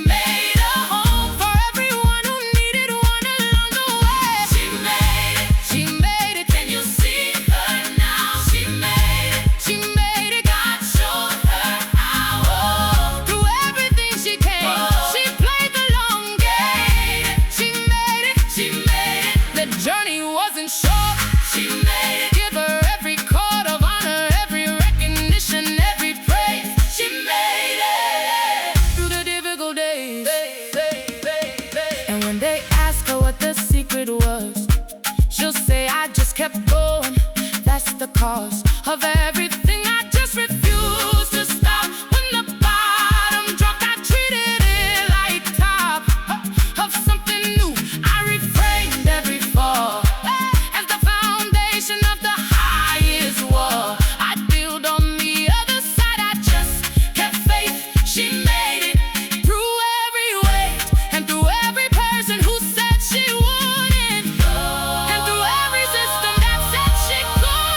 made a home for everyone. Kept going, that's the cause of everything. I just refuse to stop. When the bottom dropped, I treated it like top of something new. I reframed every fall as the foundation of the highest wall. I build on the other side, I just kept faith. She made it through every weight and through every person who said she wouldn't, and through every system that said she couldn't.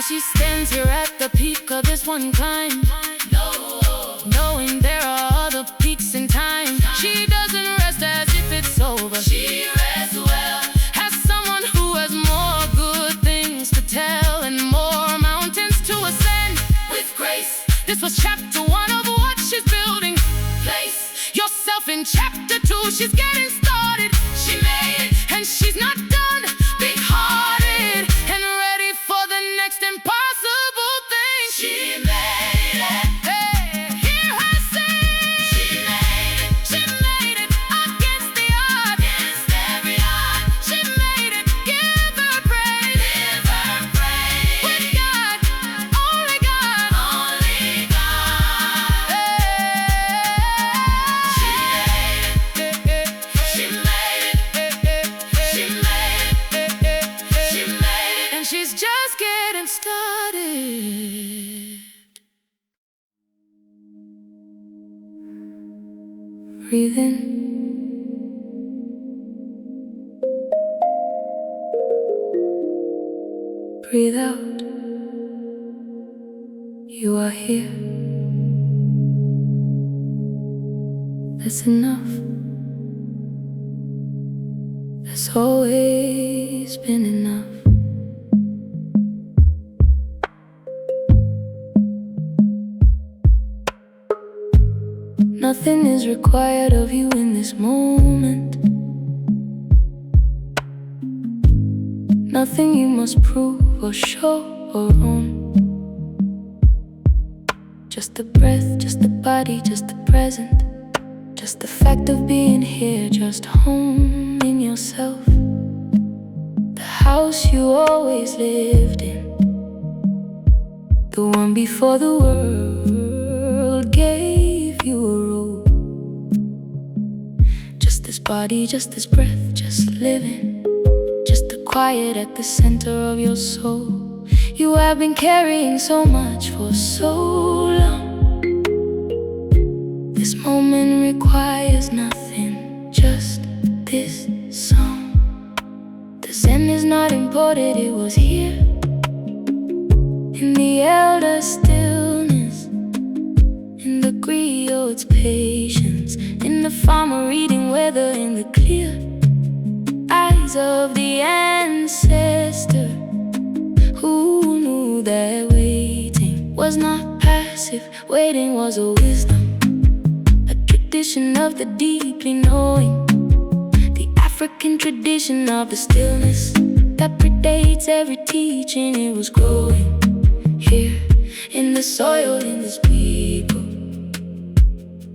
she stands here at the peak of this one climb, knowing there are other peaks in time. She doesn't rest as if it's over. She rests well as someone who has more good things to tell and more mountains to ascend with grace. This was chapter 1 of what she's building. Place yourself in chapter 2. She's getting started. She made it, and she's not done. Big-hearted and ready for the next impossible thing. She made it. Hey, hear her sing. She made it. She made it against the odds. Against every odd. She made it. Give her praise. Give her praise. With God, only God. Only God. She made it. She made it. She made it. She made it. And she's just getting started. Breathe in. Breathe out. You are here. That's enough. That's always been enough. Nothing is required of you in this moment. Nothing you must prove or show or own. Just the breath, just the body, just the present. Just the fact of being here, just home in yourself. The house you always lived in, the one before the world gave you a role. Just this body, just this breath, just living. Just the quiet at the center of your soul. You have been carrying so much for so long. This moment requires nothing, just this song. The Zen is not imported, it was here. In the elder stillness, in the griot's patience, in the farmer reading weather in the clear eyes of the ancestor who knew that waiting was not passive. Waiting was a wisdom, a tradition of the deeply knowing, the African tradition of the stillness that predates every teaching. It was growing here in the soil, in this people.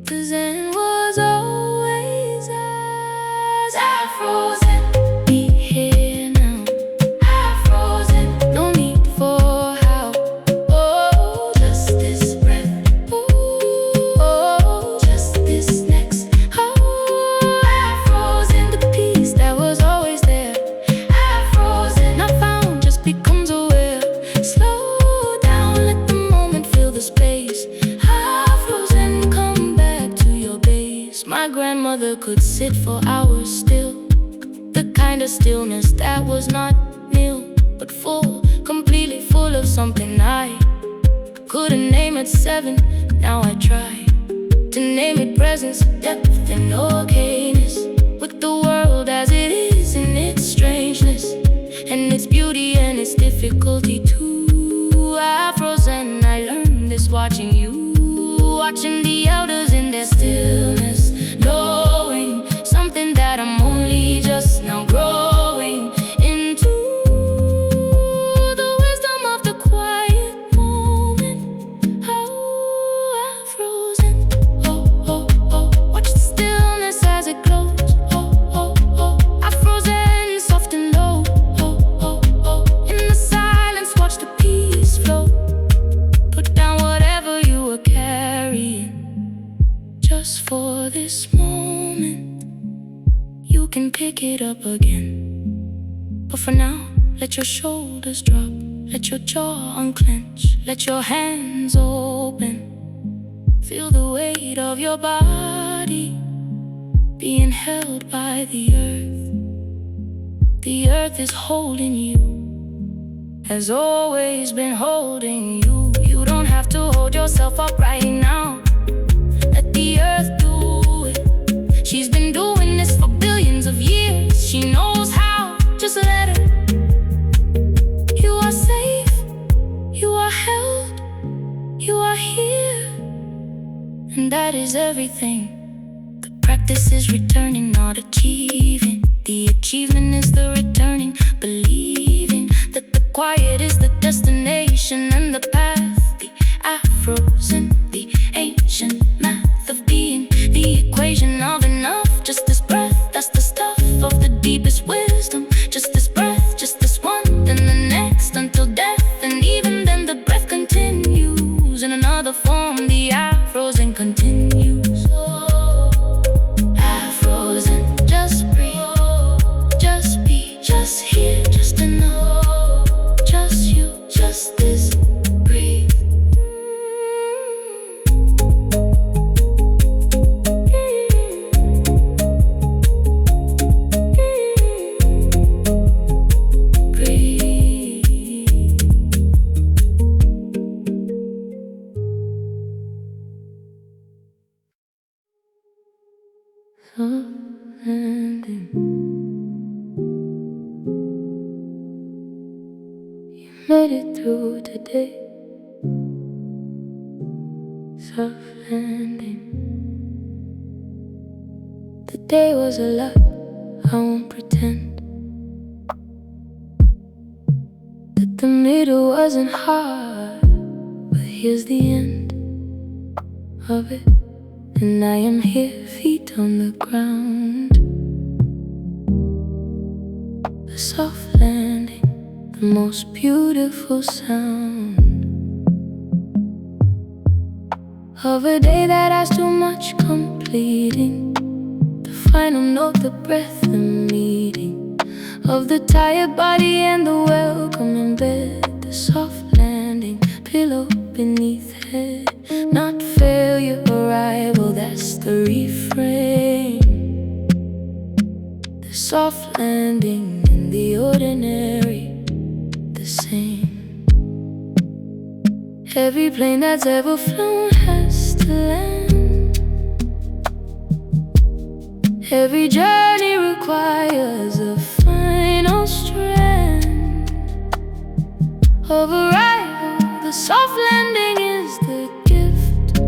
The Zen was always as Afrozen. Be here now, Afrozen. No need for how. Oh, just this breath. Oh, just this next. Oh, Afrozen. The peace that was always there. Afrozen. Not found, just becomes aware. Slow down, let the moment fill the space. Afrozen, come back to your base. My grandmother could sit for hours still, the kind of stillness that was not nil, but full, completely full of something I couldn't name at 7. Now I try to name it presence, depth, and okayness, with the world as it is in its strangeness, and its beauty and its difficulty too. Afrozen, I learned this watching you, watching the elders in their stillness, knowing something that I'm only just now growing into. The wisdom of the quiet moment. Oh, Afrozen. Oh, oh, oh, watch the stillness as it glows. Oh, oh, oh, Afrozen, soft and low. Oh, oh, oh, in the silence, watch the peace flow. Put down whatever you were carrying, just for this moment. You can pick it up again, but for now, let your shoulders drop, let your jaw unclench, let your hands open. Feel the weight of your body being held by the earth. The earth is holding you, has always been holding you. You don't have to hold yourself up right now. Let the earth do it. She's been doing this for billions of years. She knows how, just let her. You are safe, you are held, you are here, and that is everything. The practice is returning, not achieving. The achievement is the returning, believing that the quiet is the destination and the path. The afros and the ancient math of being, the equation of enough. Just this breath, that's the stuff of the deepest wisdom. Just this breath, just this one, then the next, until death. And even then the breath continues in another form. The afros and continues. Afros and just breathe, just be, just here, just enough. Just you, just this, breathe. Landing. You made it through today. Soft landing. The day was a lot, I won't pretend that the middle wasn't hard, but here's the end of it. And I am here, feet on the ground. A soft landing, the most beautiful sound of a day that has too much completing. The final note, the breath, the meeting of the tired body and the welcome in bed. The soft landing, pillow beneath head. Not failure, arrival, that's the refrain. The soft landing in the ordinary, the same. Every plane that's ever flown has to land. Every journey requires a final strand of arrival. The soft landing is the gift.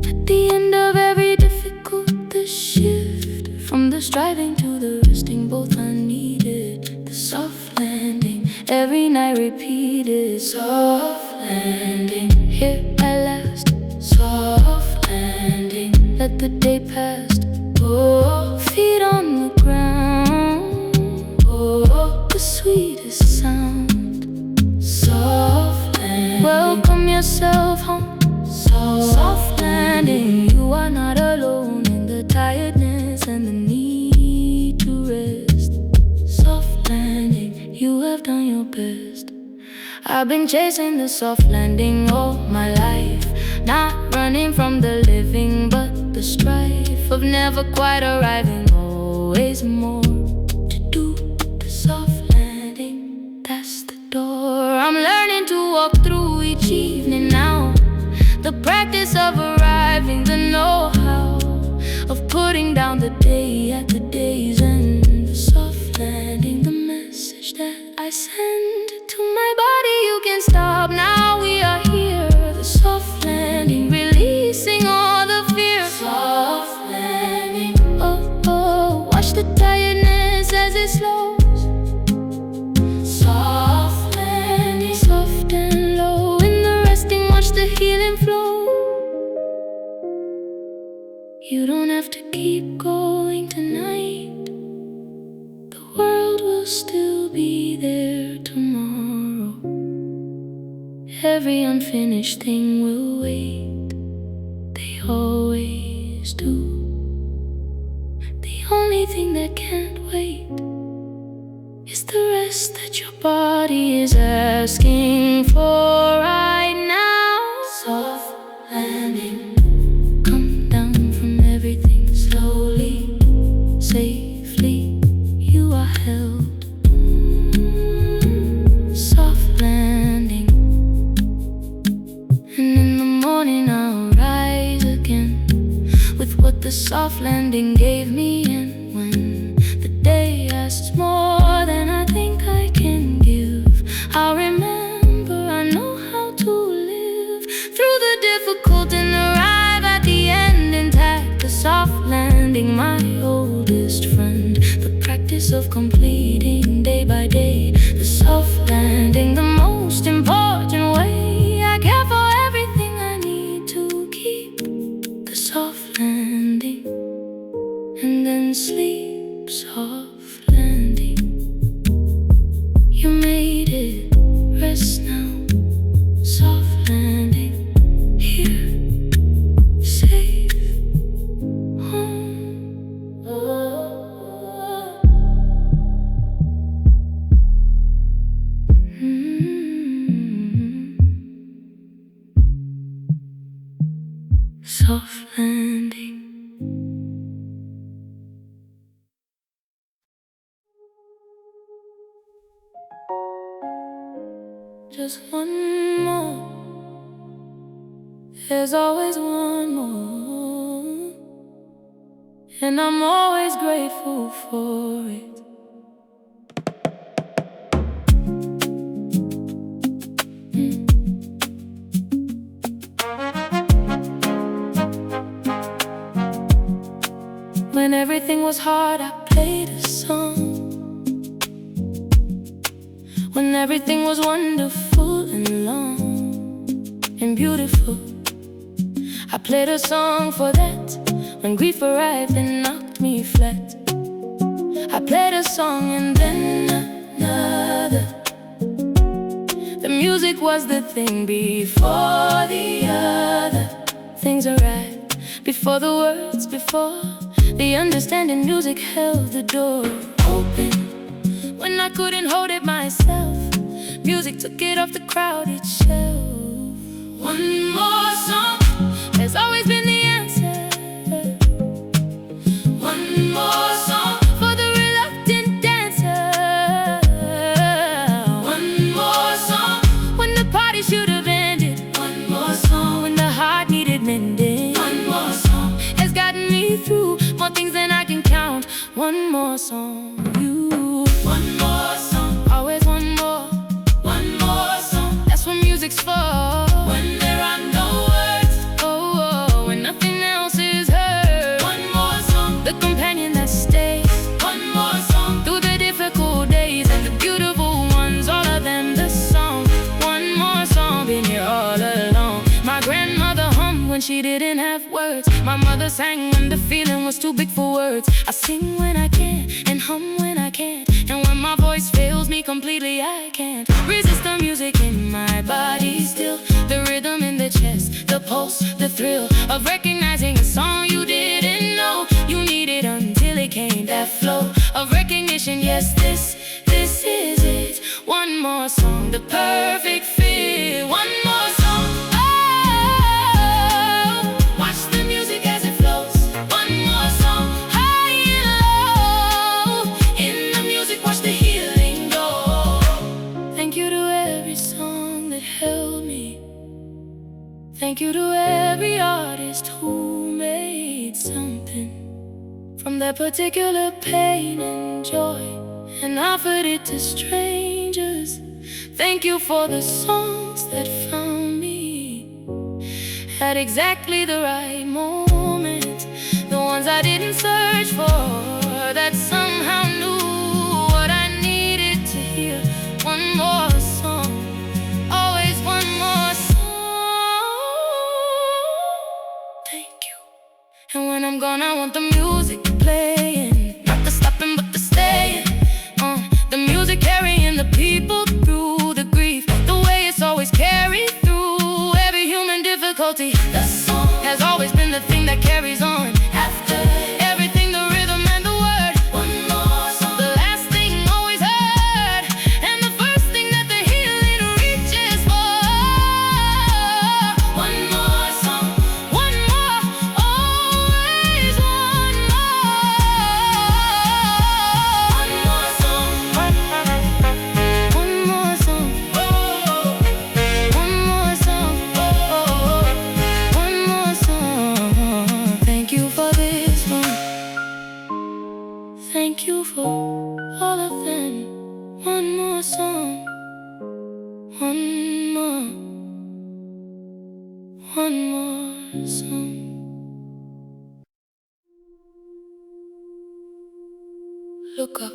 At the end of every difficult, the shift from the striving to the resting, both are needed. The soft landing, every night repeated. Soft landing, here at last. Soft landing, let the day pass. Oh, feet on the ground. Oh, the sweetest sound. Soft landing, welcome yourself home. Soft landing, you are not alone in the tiredness and the need to rest. Soft landing, you have done your best. I've been chasing the soft landing all my life, not running from the living, but the strife of never quite arriving. Always more to do. The soft landing, that's the door I'm learning to walk through each evening now. The practice of arriving, the know-how of putting down the day at the day's end. The soft landing, the message that I send to my body, you can stop now, we are here. The soft landing, releasing all the fear. Soft landing, oh, oh, watch the tiredness as it slows. Soft landing, soft and low. In the resting, watch the healing flow. You don't have to keep going tonight. The world will still be there tomorrow. Every unfinished thing will wait. They always do. The only thing that can't wait is the rest that your body is asking for right now. Soft landing, come down from everything slowly, safely. You are held. landing gave me in when the day asks more than I think I can give. I'll remember, I know how to live through the difficult and arrive at the end intact. The soft landing, my oldest friend, the practice of completing day by day. The soft landing, the most important way I care for everything I need to keep. The soft landing, and then sleep. Soft landing, you made it, rest now. Soft landing, here, safe, home. Soft landing. Just one more. There's always one more, and I'm always grateful for it. When everything was hard, I played a song. When everything was wonderful and long and beautiful, I played a song for that. When grief arrived and knocked me flat, I played a song and then another. The music was the thing before the other things arrived. Before the words, before the understanding, music held the door open. When I couldn't hold it myself, music took it off the crowded shelf. One more song has always been the answer. One more song for the reluctant dancer. One more song when the party should have ended. One more song when the heart needed mending. One more song has gotten me through more things than I can count. One more song. One more song, always one more. One more song, that's what music's for. When there are no words, oh, when nothing else is heard. One more song, the companion that stays. One more song, through the difficult days and the beautiful ones, all of them the song. One more song, been here all along. My grandmother hummed when she didn't have words. My mother sang when the feeling was too big for words. I sing when I can and hum when I can't. And when my voice fails me completely, I can't resist the music in my body still. The rhythm in the chest, the pulse, the thrill of recognizing a song you didn't know you needed until it came. That flow of recognition, yes, this is it. One more song, the perfect fit. One more song. Thank you to every artist who made something from their particular pain and joy and offered it to strangers. Thank you for the songs that found me at exactly the right moment, the ones I didn't search for, that somehow knew what I needed to hear. One more song, always one more song. And when I'm gone, I want the music playing, not the stopping but the staying. The music carrying the people through the grief, the way it's always carried through every human difficulty. The song has always been the thing that carries on after everything, the rhythm and the word. One do for all of them. One more song, one more song. Look up.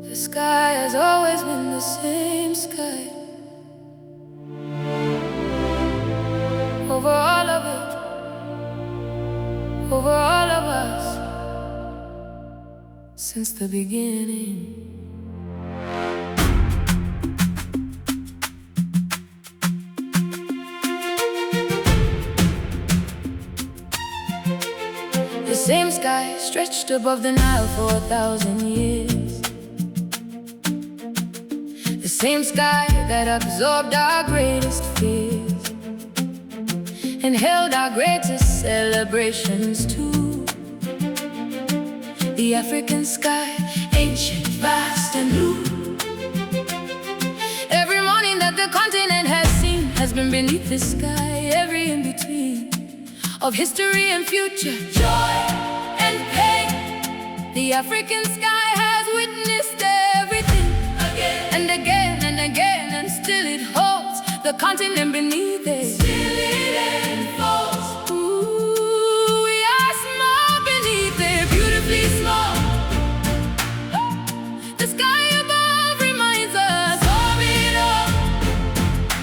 The sky has always been the same sky. Over all of it, over all of us, since the beginning. The same sky stretched above the Nile for 1,000 years. The same sky that absorbed our greatest fears and held our greatest celebrations too. The African sky, ancient, vast and blue. Every morning that the continent has seen has been beneath this sky. Every in-between of history and future, joy and pain. The African sky has witnessed everything again and again and again, and still it holds the continent beneath it. Still it unfolds. Ooh, we are small beneath it, beautifully small. The sky above reminds us of it all,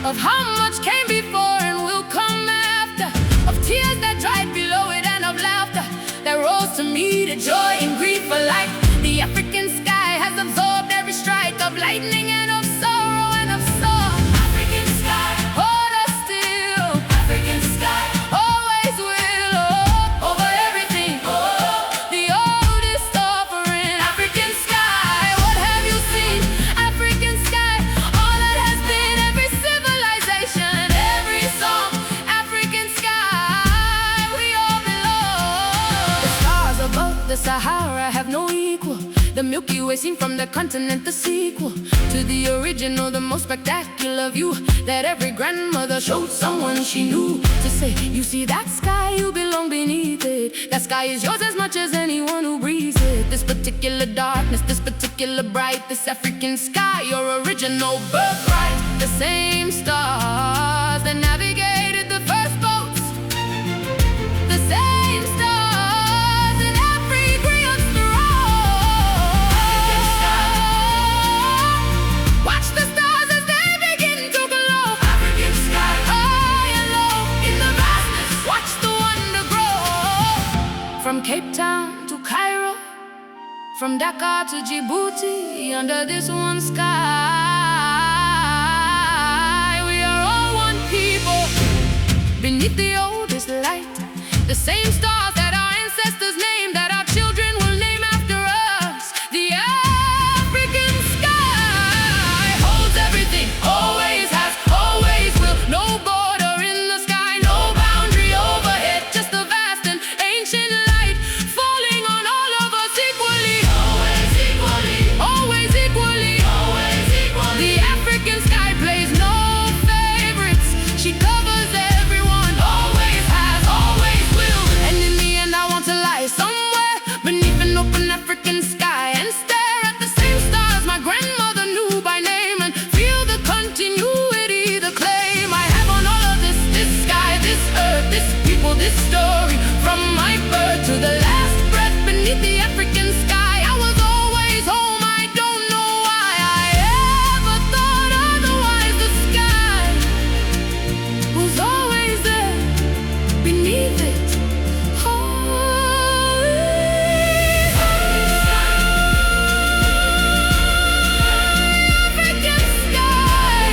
of how much came before and will come after, of tears that dried below it and of laughter that rose to meet it, joy and grief alike. The African sky has absorbed every strike of lightning and of sorrow and of song. African sky, hold us still. African sky, always will, oh, over everything, oh, the oldest offering. African sky, what have you seen? African sky, all that has been, every civilization, every song. African sky, we all belong. The stars above the Sahara have no equal. The Milky Way seen from the continent, the sequel to the original, the most spectacular view that every grandmother showed someone she knew. To say, you see that sky, you belong beneath it. That sky is yours as much as anyone who breathes it. This particular darkness, this particular bright, this African sky, your original birthright. The same stars that navigated the first boats, the same stars in every Greenland's watch the stars as they begin to glow. African sky, high and low in the vastness, watch the wonder grow. From Cape Town to Cairo, from Dakar to Djibouti, under this one sky, we are all one people, beneath the oldest light. The same stars that our ancestors named, that our children will name after us. The African sky holds everything, always has, always will. No border in the sky, no boundary overhead, just a vast and ancient light falling on all of us equally. Always equally, always equally, always equally. The African sky plays no favorites, she covers everyone, always has, always will. And in the end I want to lie somewhere beneath an open African sky and stare at the same stars my grandmother knew by name, and feel the continuity, the claim I have on all of this, this sky, this earth, this people, this story. From my birth to the last breath beneath the African sky, I was always home. I don't know why I ever thought otherwise. The sky was always there beneath it. African sky,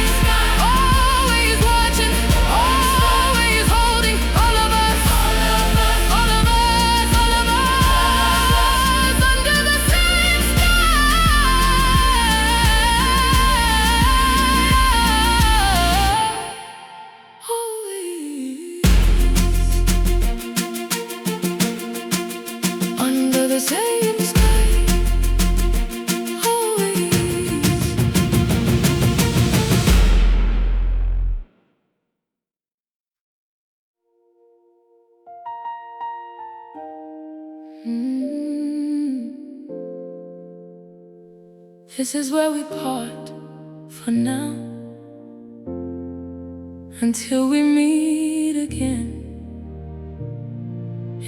always watching, always holding all of us, all of us, all of us, all of us, under the same sky. Always. Mm. This is where we part for now, until we meet again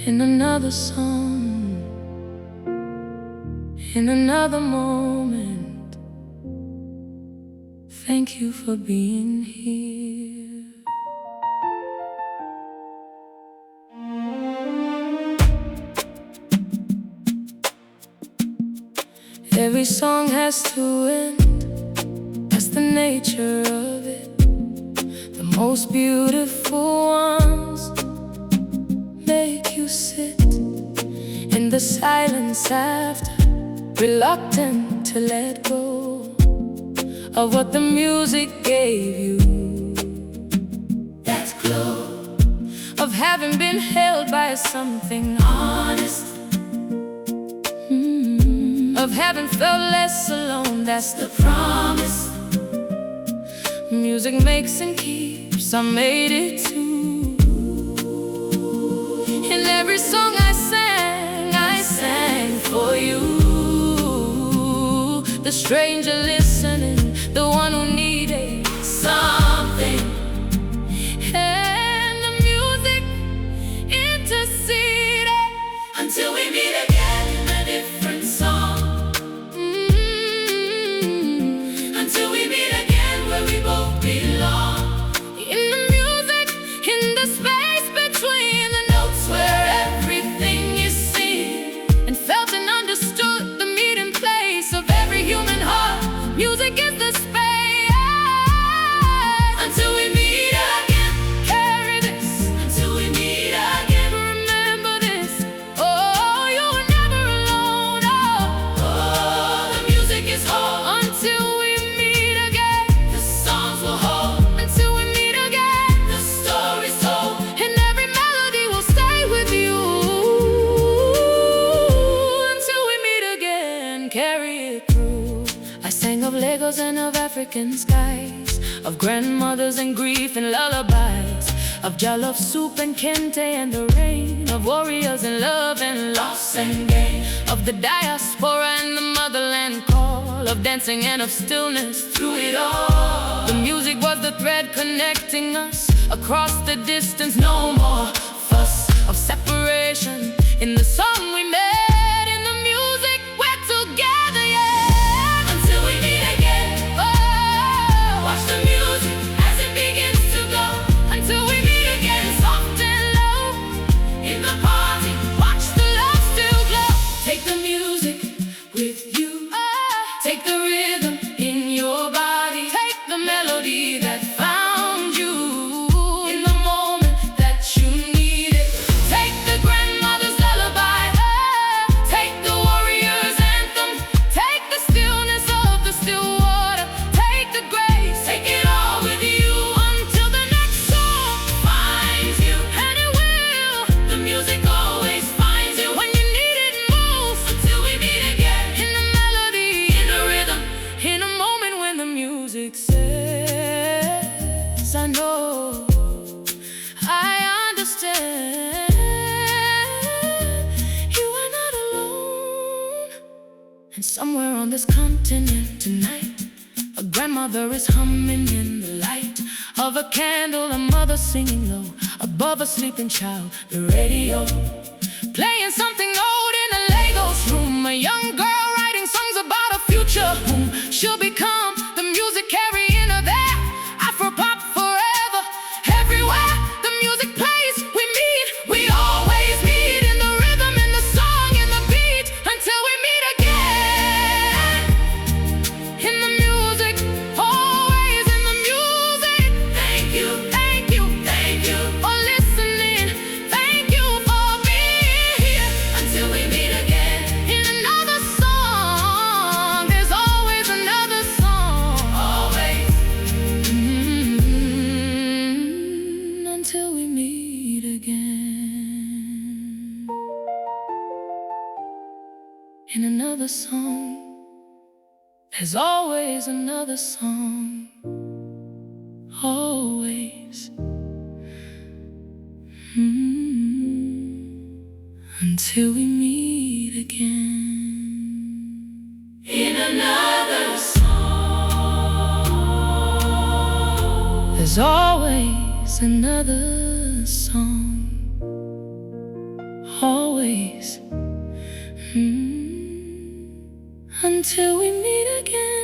in another song, in another moment. Thank you for being here. Every song has to end, that's the nature of it. The most beautiful ones make you sit in the silence after, reluctant to let go of what the music gave you. That glow of having been held by something honest, of having felt less alone, that's the promise. Music makes and keeps, I made it too. In every song I sang for you. The stranger listening, the one who needed something, and the music interceded until we meet again in a different song. Music is the space until we meet again. Carry this until we meet again. Remember this, oh, you were never alone. Oh, the music is whole until we meet again. The songs will hold until we meet again. The story's told, and every melody will stay with you until we meet again. Carry it through. I sang of Legos and of African skies, of grandmothers and grief and lullabies, of jollof soup and kente and the rain, of warriors and love and loss and gain, of the diaspora and the motherland call, of dancing and of stillness through it all. The music was the thread connecting us across the distance, no more fuss of separation. In the song we made, take the rhythm in your body, take the melody that found you in the moment that you need it. Take the grandmother's lullaby, take the warrior's anthem, take the stillness of the still water, take the grace, take it all with you until the next song finds you. And it will, the music always finds you when you need it most, until we meet again in the melody, in a moment when the music says, I know, I understand, you are not alone. And somewhere on this continent tonight, a grandmother is humming in the light of a candle, a mother singing low above a sleeping child, the radio playing something old in a Legos room. A young girl writing songs about a future whom she'll become. The music carrying her there, Afropop forever. Everywhere the music plays, we meet. We always meet in the rhythm, in the song, in the beat, until we meet again. In the music, always in the music. Thank you, thank you, thank you for listening. Thank you for being here until we meet again in another song. There's always another song, always. Until we meet again in another song. There's always another song, always. until we meet again. In another song, there's always another song. Always, until we meet again.